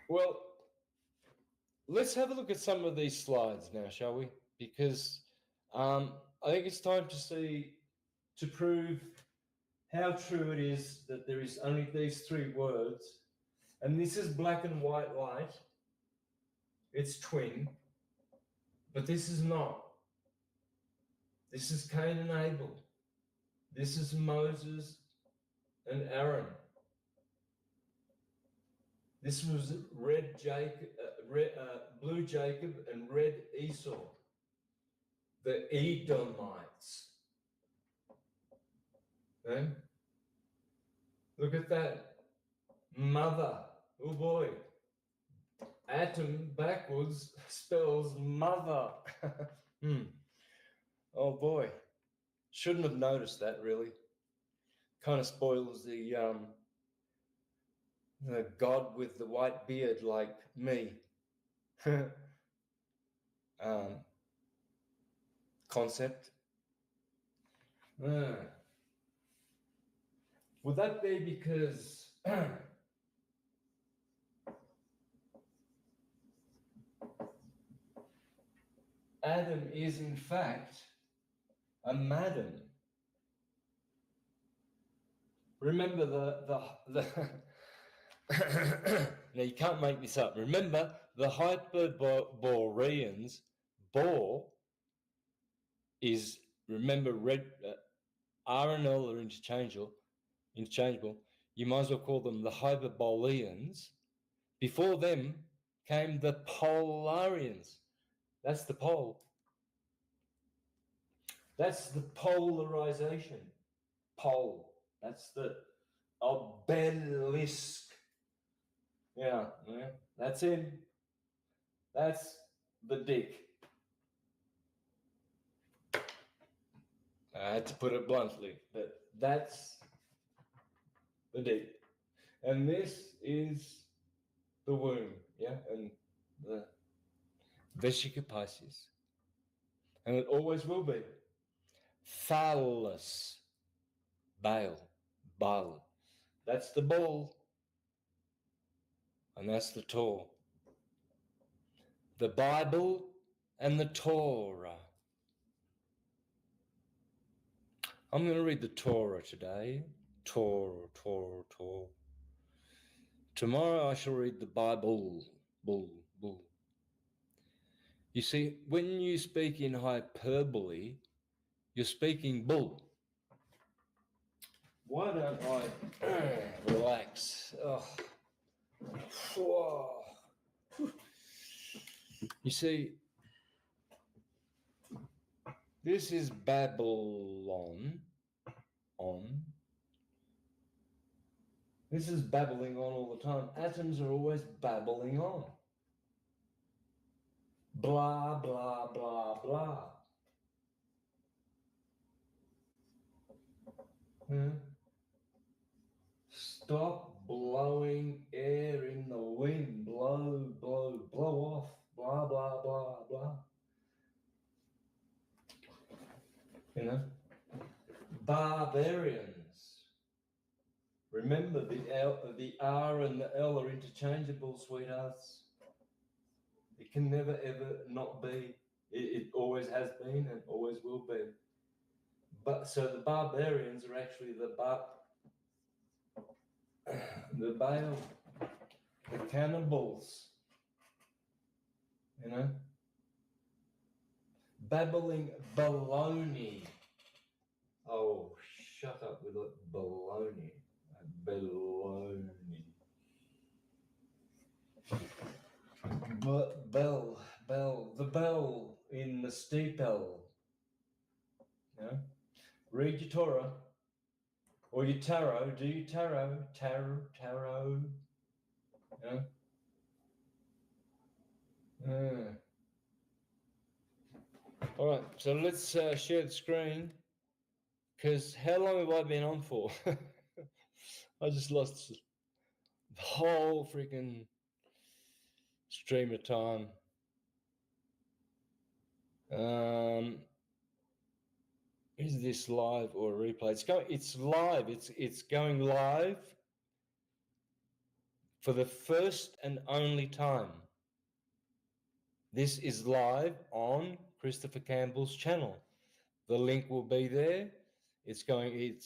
well, let's have a look at some of these slides now, shall we? Because I think it's time to prove how true it is that there is only these three words. And this is black and white light. It's twin. But this is not. This is Cain and Abel. This is Moses and Aaron. This was blue Jacob and red Esau, the Edomites. Okay? Look at that. Mother. Oh boy. Atom backwards spells mother. Oh boy. Shouldn't have noticed that, really. Kind of spoils the God with the white beard like me concept. Would that be because Adam is in fact a madam? Remember the now you can't make this up. Remember the Hyperboreans. Bore is, remember, red R and L are interchangeable. You might as well call them the Hyperboreans. Before them came the Polarians. That's the pole. That's the polarization. Pole. That's the obelisk. Yeah, that's him. That's the dick. I had to put it bluntly, but that's the dick. And this is the womb, yeah, and the Vesica Pisces. And it always will be. Phallus. Bale. That's the bull. And that's the Torah. The Bible and the Torah. I'm going to read the Torah today. Torah. Tomorrow I shall read the Bible. Bull. You see, when you speak in hyperbole, you're speaking bull. Why don't I relax? Whoa. You see, this is Babylon on. This is babbling on all the time. Atoms are always babbling on. Blah, blah, blah, blah. Stop blowing air in the wind. Blow off. Blah, blah, blah, blah. You know? Barbarians. Remember, the R and the L are interchangeable, sweethearts. It can never, ever not be. It always has been and always will be. But so the barbarians are actually the Baal, the cannibals. You know? Babbling baloney. Oh, shut up with it. Baloney. Bell. The bell in the steeple. You know? Read your Torah. Or your tarot. Do your tarot. Tarot. You know? 'Cause All right, so let's share the screen, because how long have I been on for? I just lost the whole freaking stream of time. Is this live or replay? It's live. It's going live for the first and only time. This is live on Christopher Campbell's channel. The link will be there. It's going.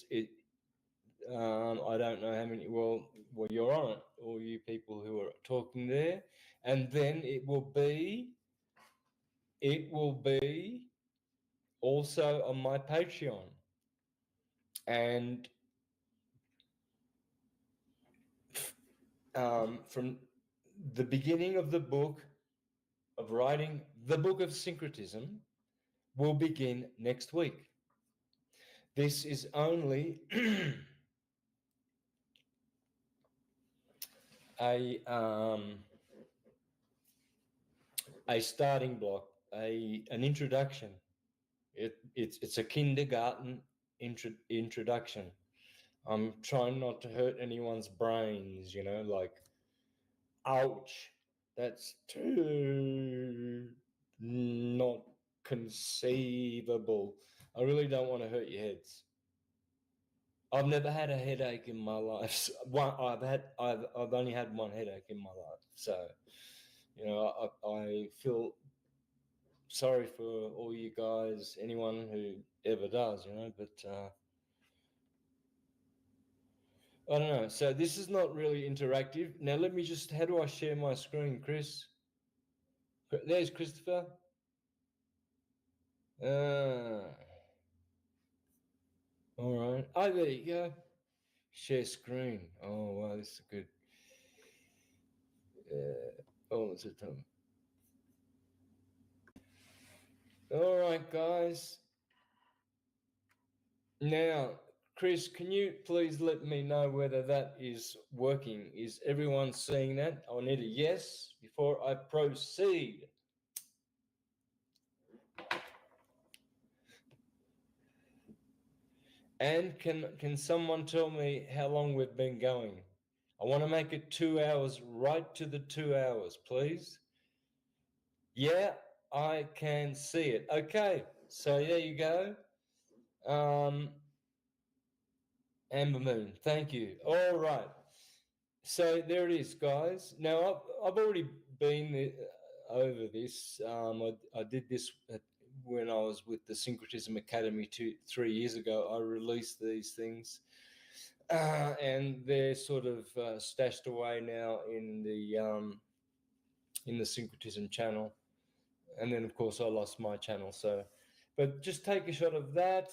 I don't know how many. Well, you're on it. All you people who are talking there, and then it will be. It will be also on my Patreon, and from the beginning of the book of writing, the book of syncretism, will begin next week. This is only a starting block, an introduction. It's a kindergarten introduction. I'm trying not to hurt anyone's brains, like, ouch, that's too not conceivable. I really don't want to hurt your heads. I've never had a headache in my life. I've only had one headache in my life. So, I feel sorry for all you guys, anyone who ever does, but I don't know. So this is not really interactive. Now let me just, how do I share my screen, Chris? There's Christopher. All right. Oh, there you go. Share screen. Oh, wow, this is good. It's a time. All right, guys. Now, Chris, can you please let me know whether that is working? Is everyone seeing that? I need a yes before I proceed. And can someone tell me how long we've been going? I want to make it 2 hours, right to the 2 hours, please. Yeah, I can see it. Okay, so there you go. Amber Moon, thank you. All right. So there it is, guys. Now, I've already been over this. I did this when I was with the Syncretism Academy 3 years ago. I released these things. And they're sort of stashed away now in the Syncretism channel, and then of course I lost my channel. So, but just take a shot of that,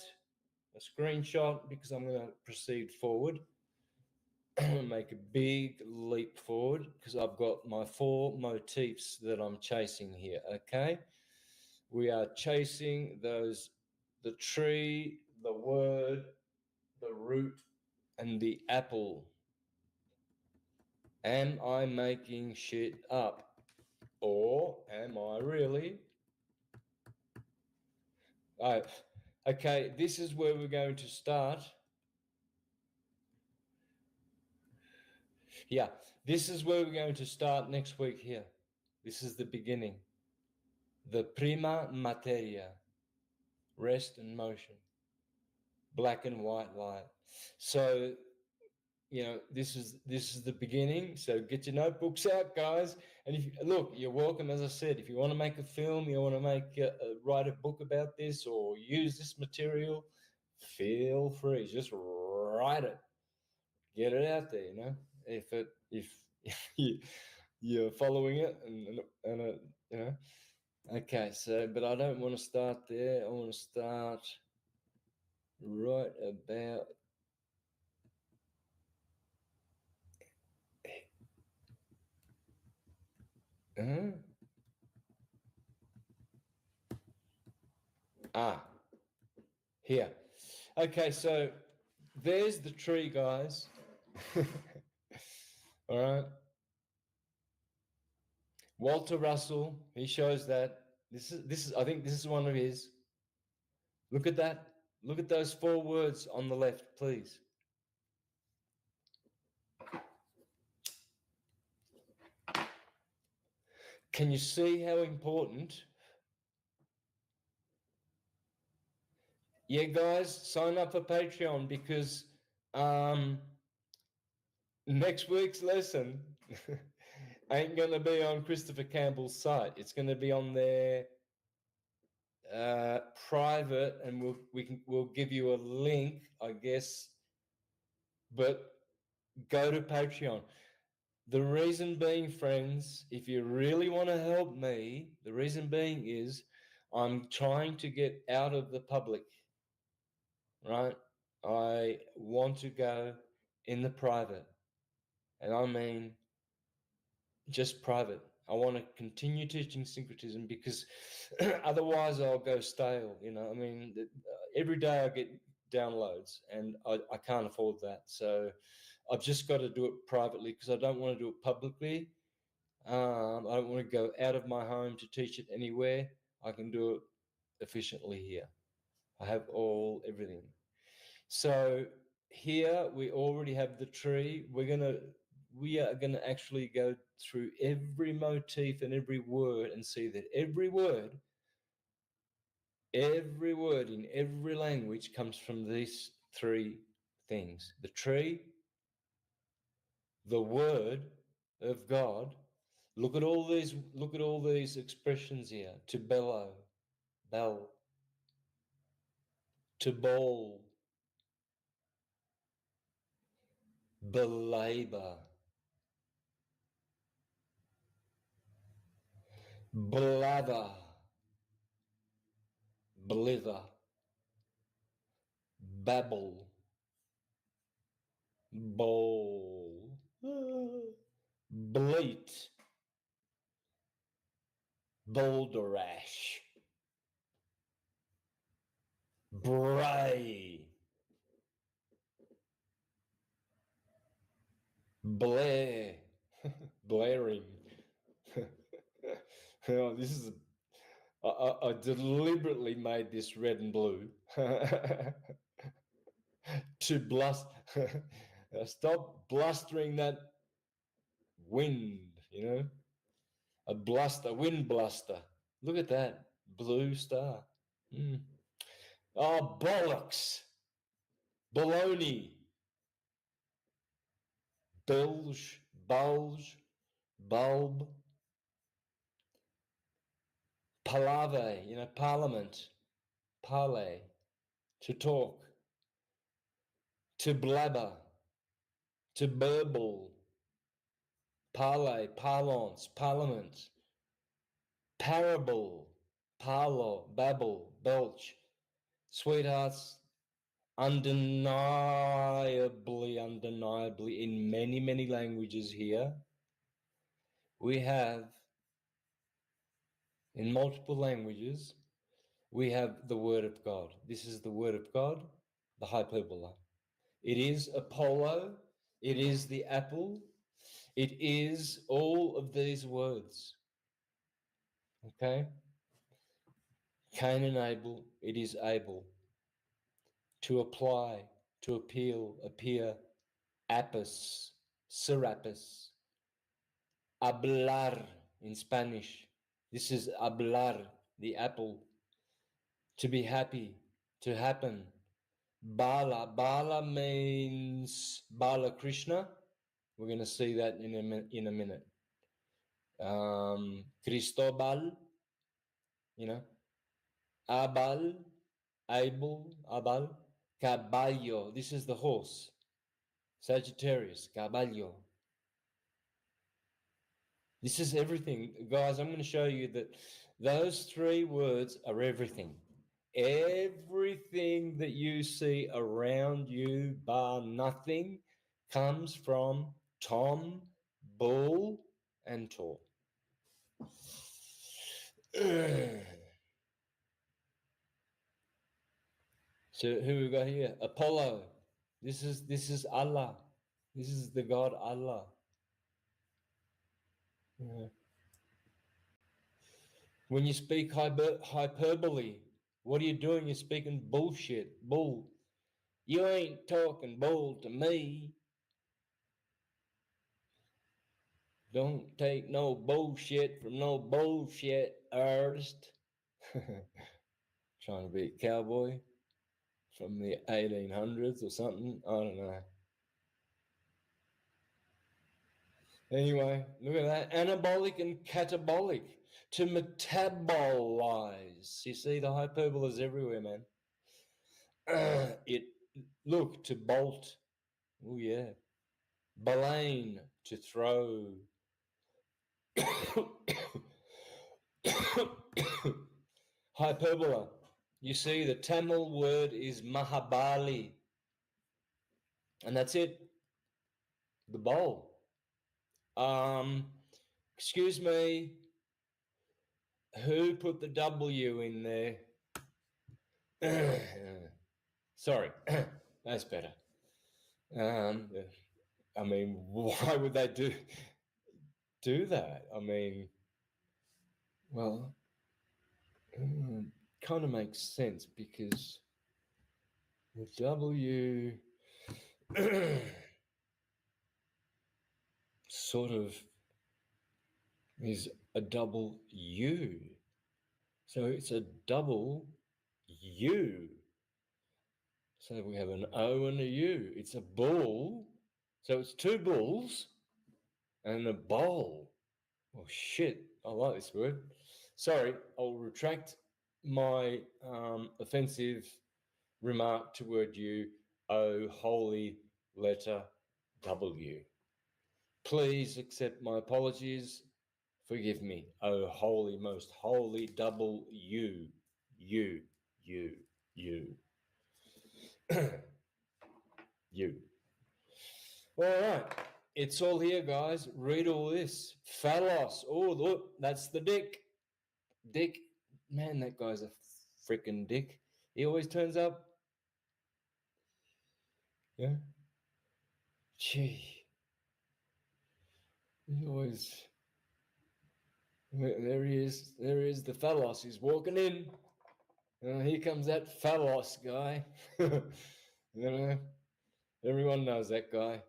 a screenshot, because I'm going to proceed forward, make a big leap forward, because I've got my 4 motifs that I'm chasing here. Okay, we are chasing those: the tree, the word, the root, and the apple. Am I making shit up? Or am I really? Okay, this is where we're going to start. Yeah, this is where we're going to start next week here. This is the beginning. The prima materia, rest and motion, black and white light. So, this is the beginning. So get your notebooks out, guys. And if look, you're welcome. As I said, if you want to make a film, you want to write a book about this, or use this material, feel free. Just write it, get it out there. If you're following it, and Okay. So, but I don't want to start there. I want to start right about. Here. Okay, so there's the tree, guys. All right. Walter Russell, he shows that This is. I think this is one of his. Look at that. Look at those 4 words on the left, please. Can you see how important? Yeah, guys, sign up for Patreon because next week's lesson ain't going to be on Christopher Campbell's site. It's going to be on their private, and we'll give you a link, I guess. But go to Patreon. The reason being, friends, if you really want to help me, the reason being is I'm trying to get out of the public, right? I want to go in the private, and I mean just private. I want to continue teaching syncretism because otherwise I'll go stale. You know, I mean, every day I get downloads, and I can't afford that. So I've just got to do it privately because I don't want to do it publicly. I don't want to go out of my home to teach it anywhere. I can do it efficiently here. I have everything. So here we already have the tree. We are gonna actually go through every motif and every word and see that every word in every language comes from these 3 things: the tree, the word of God. Look at all these expressions here: to bellow, bell, to bawl, belabor, blather, blither, babble, bowl, bleat, boulderash, bray, blare, blaring. Oh, this is I deliberately made this red and blue to bluster. Stop blustering that wind, a wind bluster. Look at that blue star. Oh, bollocks, baloney, bilge, bulge, bulb, palave, parliament, parley, to talk, to blabber, to burble, parley, parlance, parliament, parable, parlo, babble, belch, sweethearts, undeniably, in many, many languages here, we have, in multiple languages, we have the Word of God. This is the Word of God, the hyperbola. It is Apollo. It is the apple. It is all of these words. Okay? Cain and Abel, it is able to apply, to appeal, appear, apis, serapis, hablar in Spanish. This is hablar, the apple, to be happy, to happen. Bala, Bala means Bala Krishna. We're going to see that in a minute. Cristobal, Abal, Abel, Abal, Caballo. This is the horse. Sagittarius, Caballo. This is everything. Guys, I'm going to show you that those 3 words are everything. Everything that you see around you, bar nothing, comes from Tom, Bull, and Tor. So who we got here? Apollo. This is Allah. This is the God Allah. When you speak hyperbole, what are you doing? You're speaking bullshit. Bull. You ain't talking bull to me. Don't take no bullshit from no bullshit artist. Trying to be a cowboy from the 1800s or something. I don't know. Anyway, look at that. Anabolic and catabolic. To metabolize. You see, the hyperbole is everywhere, man. Look, to bolt. Oh, yeah. Balane, to throw. Hyperbola. You see, the Tamil word is Mahabali. And that's it. The bowl. Excuse me. Who put the W in there? Sorry. That's better. I mean, why would they do that? I mean, well, kind of makes sense because the W sort of is a double U. So it's a double U. So we have an O and a U. It's a bull. So it's two bulls and a bowl. Oh, shit. I like this word. Sorry, I'll retract my offensive remark toward you. O, holy letter W. Please accept my apologies. Forgive me. O, holy, most holy double U. You. You. All right. It's all here, guys. Read all this. Phallos. Oh, look, that's the dick. Dick. Man, that guy's a freaking dick. He always turns up. Yeah. Gee. He always. There he is. There is the Phallos. He's walking in. Here comes that Phallos guy. You know, everyone knows that guy.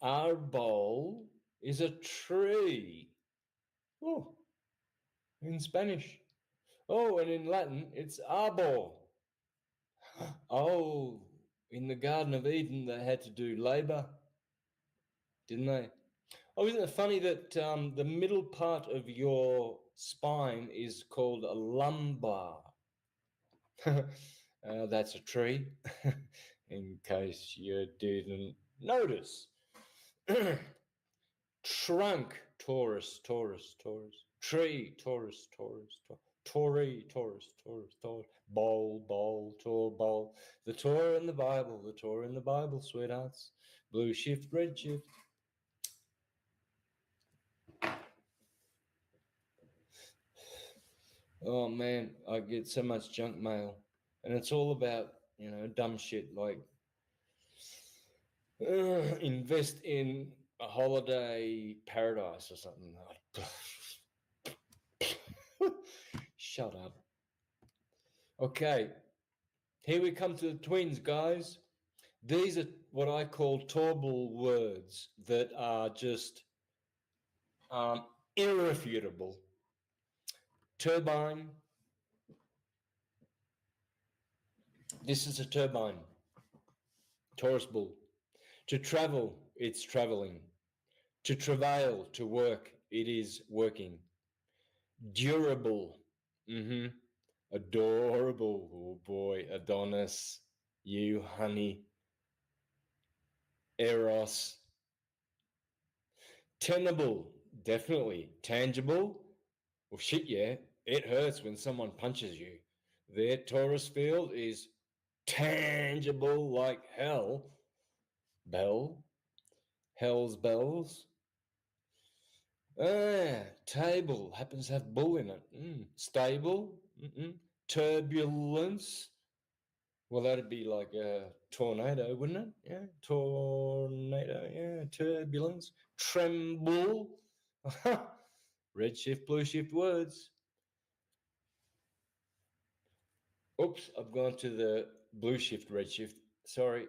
Arbol is a tree. Oh, in Spanish. Oh, and in Latin, it's arbor. Oh, in the Garden of Eden, they had to do labor, didn't they? Oh, isn't it funny that the middle part of your spine is called a lumbar? That's a tree, in case you didn't notice. Trunk, Taurus. Tree, Taurus. Tory, Taurus. Bowl, Tor. The Torah in the Bible, sweethearts. Blue shift, red shift. Oh man, I get so much junk mail, and it's all about, dumb shit like invest in a holiday paradise or something. Shut up. Okay, here we come to the twins, guys. These are what I call torble words that are just irrefutable. Turbine. This is a turbine. Taurus bull. To travel, it's traveling. To travail, to work, it is working. Durable. Adorable. Oh boy, Adonis. You, honey. Eros. Tenable. Definitely. Tangible. Well, shit, yeah. It hurts when someone punches you. Their Taurus field is tangible like hell. Bell. Hell's bells. Table happens to have bull in it. Stable. Turbulence. Well, that'd be like a tornado, wouldn't it? Yeah, tornado. Yeah, turbulence. Tremble. red shift, blue shift words. Oops, I've gone to the blue shift, red shift. Sorry,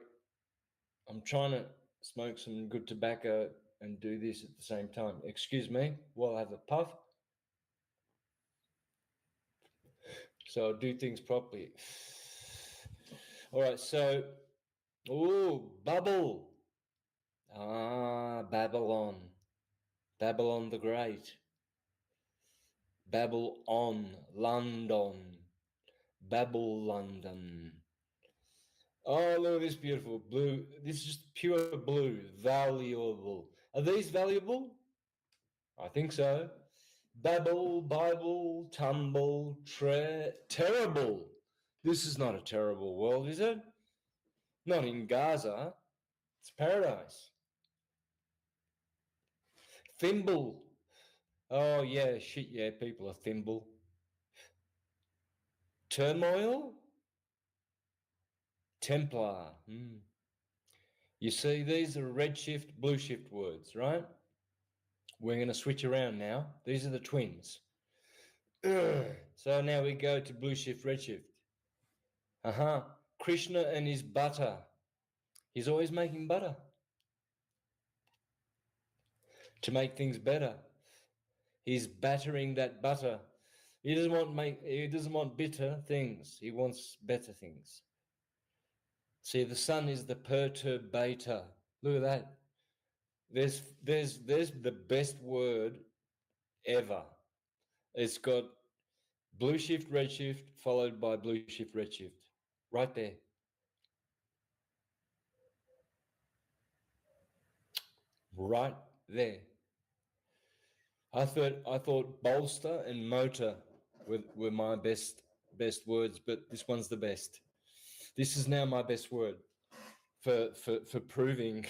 I'm trying to smoke some good tobacco and do this at the same time. Excuse me while I have a puff. So I'll do things properly. All right, so, bubble. Babylon. Babylon the Great. Babble on, London. Babble London. Oh, look at this beautiful blue. This is just pure blue. Valuable. Are these valuable? I think so. Babble, Bible, tumble, terrible. This is not a terrible world, is it? Not in Gaza. It's paradise. Thimble. Oh, yeah, shit, yeah, people are thimble. Turmoil? Templar. You see, these are red shift, blue shift words, right? We're going to switch around now. These are the twins. So now we go to blue shift, red shift. Krishna and his butter. He's always making butter to make things better. He's battering that butter. He doesn't want bitter things. He wants better things. See, the sun is the perturbator. Look at that. There's the best word ever. It's got blue shift, red shift, followed by blue shift, red shift. Right there. Right there. I thought bolster and motor were my best words, but this one's the best. This is now my best word for proving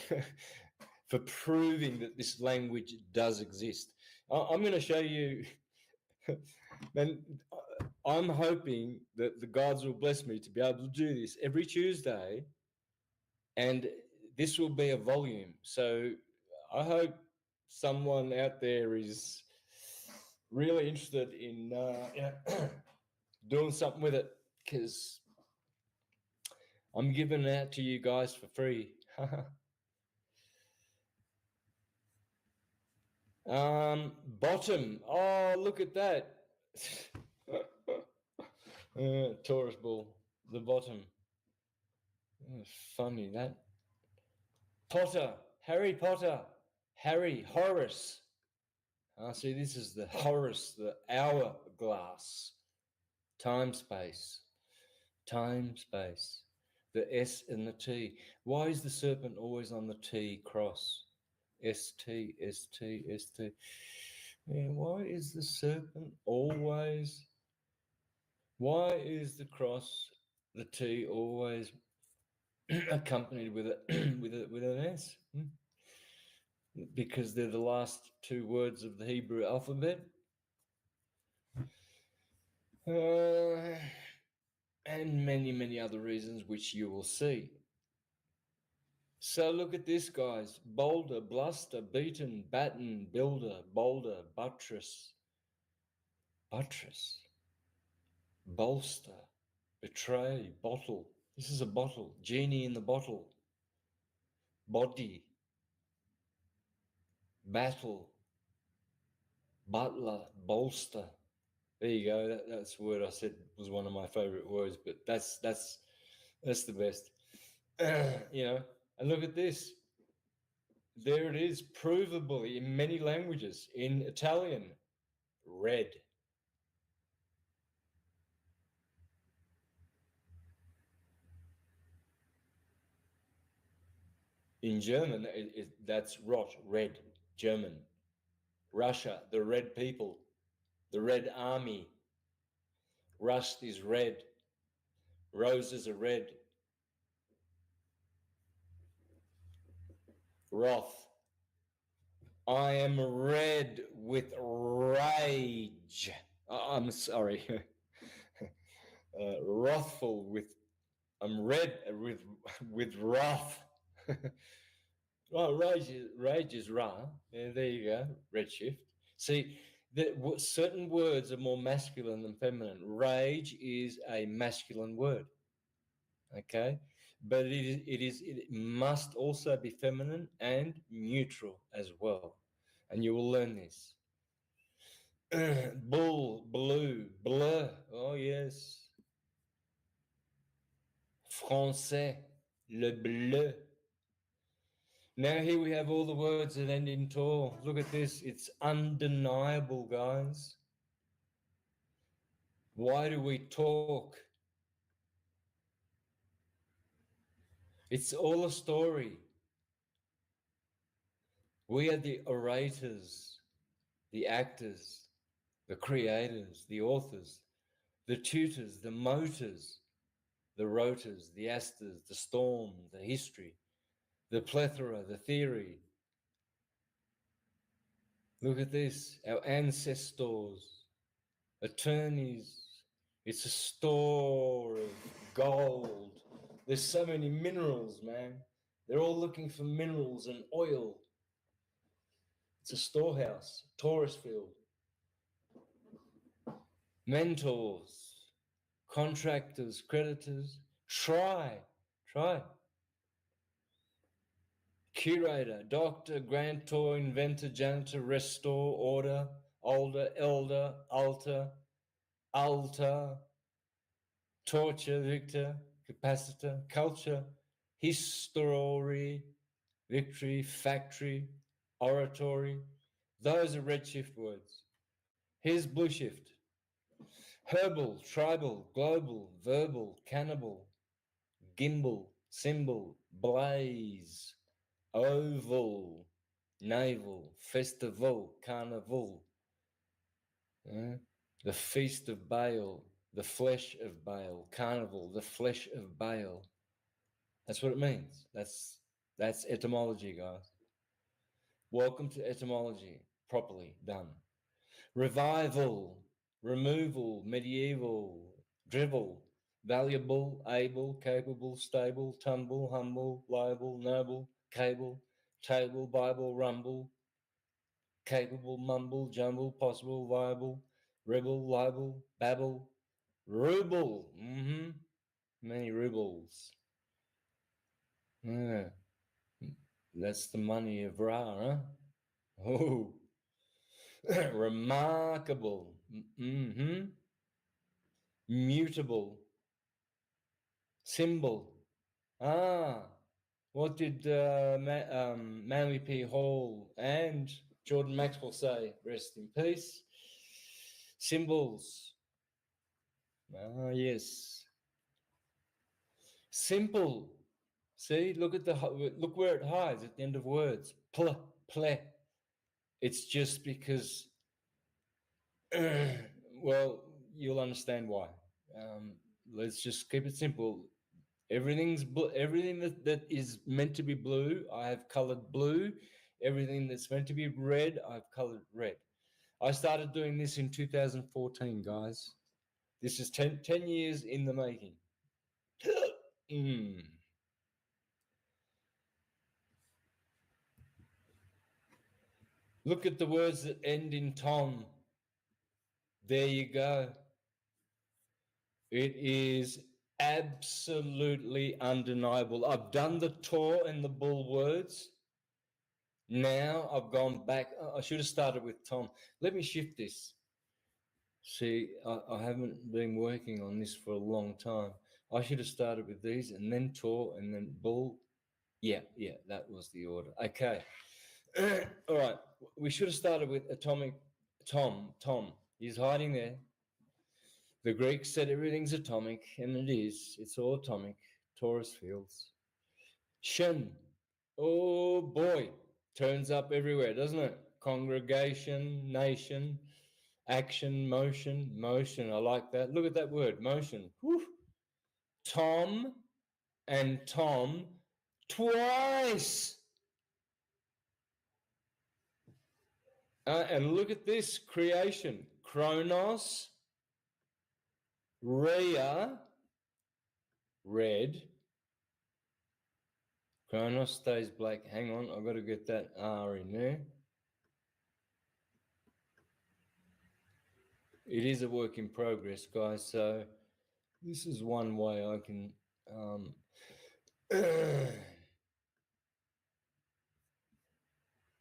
for proving that this language does exist. I'm going to show you, and I'm hoping that the gods will bless me to be able to do this every Tuesday, and this will be a volume. So I hope someone out there is really interested in doing something with it, because I'm giving it out to you guys for free. Bottom. Oh, look at that. Taurus bull. The bottom. Funny that. Potter. Harry Potter. Harry. Horace. See, this is the Horace, the hourglass. Time, space. Time, space. The S and the T. Why is the serpent always on the T cross? S-T, S-T, S-T. Yeah, why is the serpent always... Why is the cross, the T, always accompanied with an S? Because they're the last two words of the Hebrew alphabet. And many, many other reasons which you will see. So look at this, guys. Boulder, bluster, beaten, batten, builder, boulder, buttress, bolster, betray, bottle. This is a bottle. Genie in the bottle. Body. Battle. Butler, bolster. There you go. That's the word I said was one of my favorite words, but that's the best. And look at this. There it is, provably in many languages. In Italian, red. In German, that's rot, red, German. Russia, the red people, the red army. Rust is red. Roses are red. Wrath. I am red with rage. I'm sorry. Wrathful with. I'm red with wrath. Oh, rage is ra. Yeah, there you go. Redshift. See, that certain words are more masculine than feminine. Rage is a masculine word, okay? But it must also be feminine and neutral as well. And you will learn this. Bull, blue, bleu. Oh, yes. Français, le bleu. Now here we have all the words that end in tor. Look at this. It's undeniable, guys. Why do we talk? It's all a story. We are the orators, the actors, the creators, the authors, the tutors, the motors, the rotors, the asters, the storm, the history, the plethora, the theory. Look at this, our ancestors, attorneys. It's a store of gold. There's so many minerals, man. They're all looking for minerals and oil. It's a storehouse, Taurus field. Mentors, contractors, creditors. Try. Curator, doctor, grantor, inventor, janitor, restore, order, older, elder, altar, torture, victor, capacitor, culture, history, victory, factory, oratory. Those are redshift words. Here's blue shift. Herbal, tribal, global, verbal, cannibal, gimbal, symbol, blaze, oval, naval, festival, carnival, the feast of Baal, the flesh of Baal, carnival, the flesh of Baal. That's what it means. That's etymology, guys. Welcome to etymology, properly done. Revival, removal, medieval, drivel, valuable, able, capable, stable, tumble, humble, liable, noble, cable, table, Bible, rumble, capable, mumble, jumble, possible, viable, rebel, libel, babble, ruble. Many rubles. Yeah. That's the money of Ra, huh? Oh. Remarkable. Mutable. Symbol. What did Manly P. Hall and Jordan Maxwell say? Rest in peace. Symbols. Yes. Simple. See, look where it hides at the end of words. Ple. It's just because, well, you'll understand why. Let's just keep it simple. Everything that is meant to be blue, I have colored blue. Everything that's meant to be red, I've colored red. I started doing this in 2014, guys. This is 10 years in the making. Look at the words that end in tom. There you go. It is absolutely undeniable. I've done the tor and the bull words. Now I've gone back. I should have started with Tom. Let me shift this. See, I haven't been working on this for a long time. I should have started with these and then tor and then bull. Yeah, that was the order. Okay. All right. We should have started with atomic. Tom. He's hiding there. The Greeks said everything's atomic, and it is. It's all atomic. Torus fields. Shen. Oh boy. Turns up everywhere, doesn't it? Congregation, nation, action, motion. I like that. Look at that word, motion. Whew. Tom and Tom twice. And look at this creation. Chronos, Rhea, red. Chronos stays black. Hang on, I've got to get that R in there. it is a work in progress, guys. So this is one way I can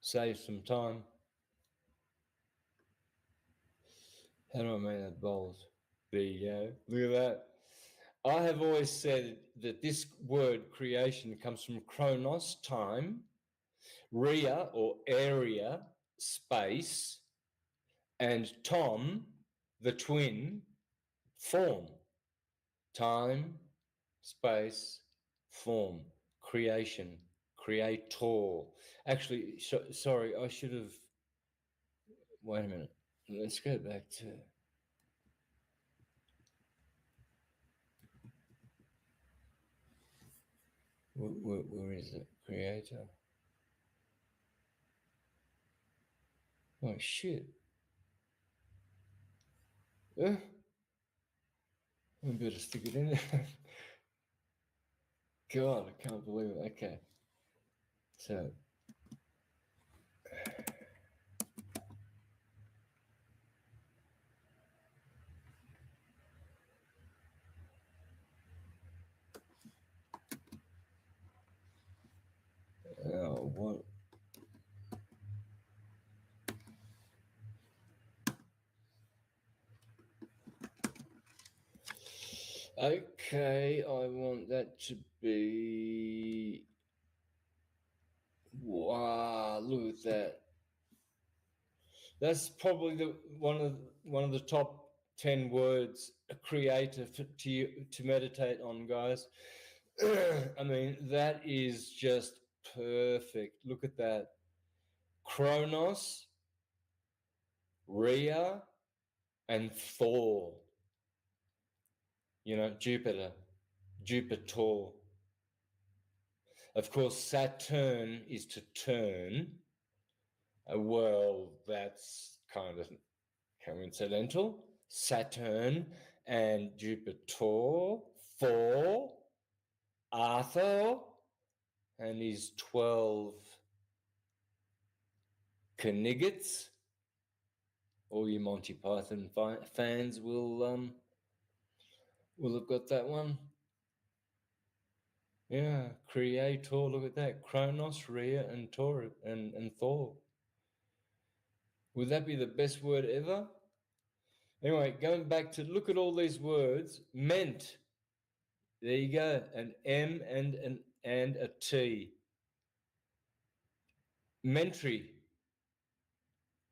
save some time. How do I make that bold? There you go. Look at that. I have always said that this word creation comes from chronos, time, rhea or area, space, and tom, the twin, form. Time, space, form, creation, creator. Actually, sorry, I should have. Wait a minute. Let's go back to. Where is it? Creator. Oh, shit. I better stick it in there. God, I can't believe it. Okay. So. What? Okay, I want that to be. Wow, look at that. That's probably one of the top 10 words a creator to meditate on, guys. I mean, that is just perfect. Look at that. Kronos, Rhea, and Thor. You know, Jupiter. Of course, Saturn is to turn. Well, that's kind of coincidental. Saturn and Jupiter, Thor, Arthur, and his 12 Knigets. All you Monty Python fans will have got that one. Yeah, creator. Look at that. Kronos, Rhea, and Thor. And Thor. Would that be the best word ever? Anyway, going back to look at all these words. Meant. There you go. An M and a T. Mentry.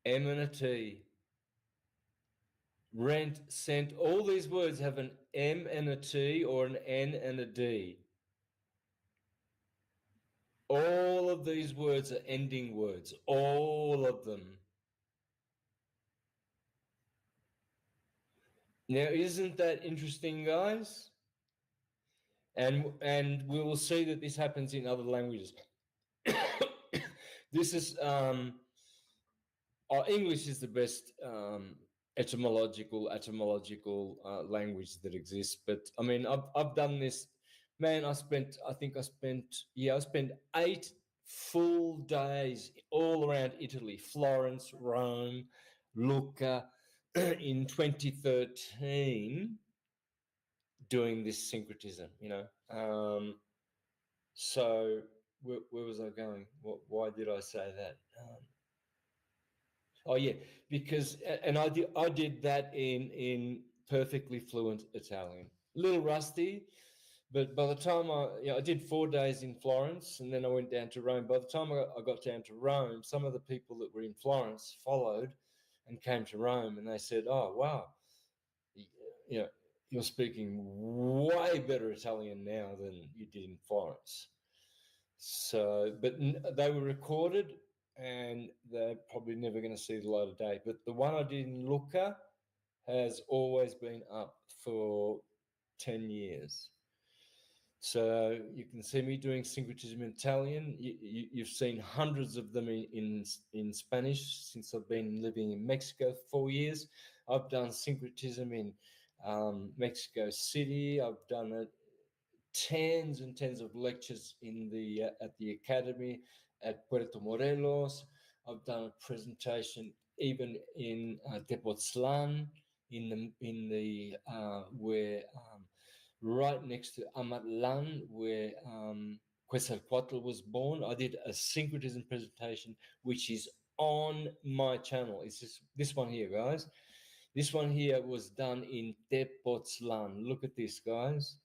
M and a T. Rent, sent. All these words have an M and a T or an N and a D. All of these words are ending words. All of them. Now, isn't that interesting, guys? And we will see that this happens in other languages. This is English is the best etymological language that exists. But I mean, I've done this. Man, I spent 8 full days all around Italy, Florence, Rome, Lucca, in 2013, doing this syncretism. You know, so where was I going? Why did I say that? Oh yeah, because and I did that in perfectly fluent Italian. A little rusty, but by the time I did 4 days in Florence, and then I went down to Rome. By the time I got down to Rome, some of the people that were in Florence followed and came to Rome, and they said, "Oh wow, you know, you're speaking way better Italian now than you did in Florence." So, but they were recorded, and they're probably never going to see the light of day. But the one I did in Lucca has always been up for 10 years. So you can see me doing syncretism in Italian. You've seen hundreds of them in Spanish since I've been living in Mexico for 4 years. I've done syncretism in Mexico City. I've done it tens and tens of lectures in the at the academy at Puerto Morelos. I've done a presentation even in Tepoztlan where right next to Amatlan, where Quetzalcoatl was born. I did a syncretism presentation, which is on my channel. It's just this one here, guys. This one here was done in Tepoztlan. Look at this, guys.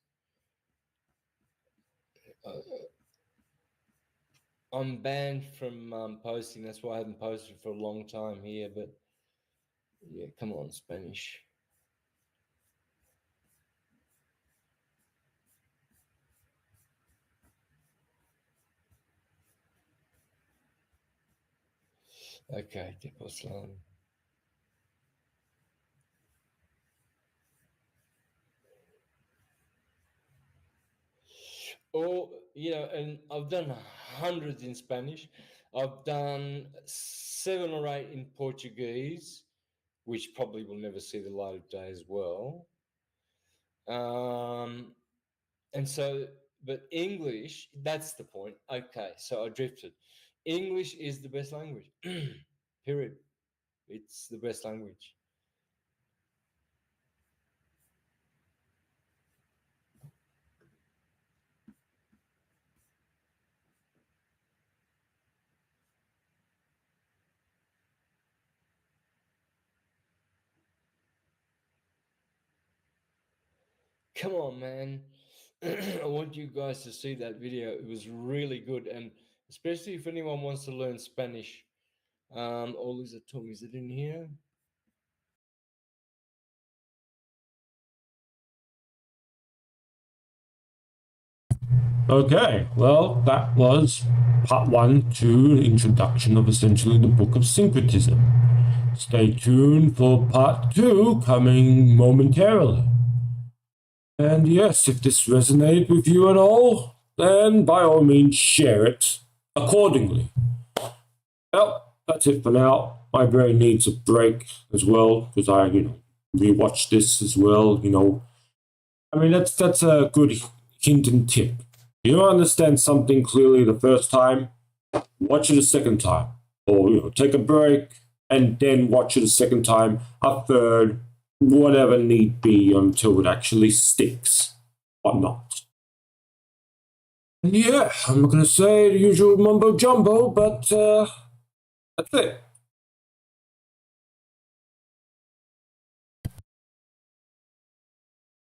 I'm banned from posting. That's why I haven't posted for a long time here. But yeah, come on, Spanish. Okay, Tepoztlan. Oh, and I've done hundreds in Spanish. I've done 7 or 8 in Portuguese, which probably will never see the light of day as well. And so, but English, that's the point. Okay, so I drifted. English is the best language. Period. It's the best language. Come on, man. I want you guys to see that video. It was really good. And especially if anyone wants to learn Spanish. All is it in here? Okay, well, that was part 1 to introduction of essentially the book of syncretism. Stay tuned for part 2 coming momentarily. And yes, if this resonated with you at all, then by all means share it accordingly. Well, that's it for now. My brain needs a break as well, because I, rewatched this as well, I mean, that's a good hint and tip. You don't understand something clearly the first time, watch it a second time. Or, take a break and then watch it a second time, a third, whatever need be until it actually sticks or not. And yeah, I'm not going to say the usual mumbo jumbo, but that's it.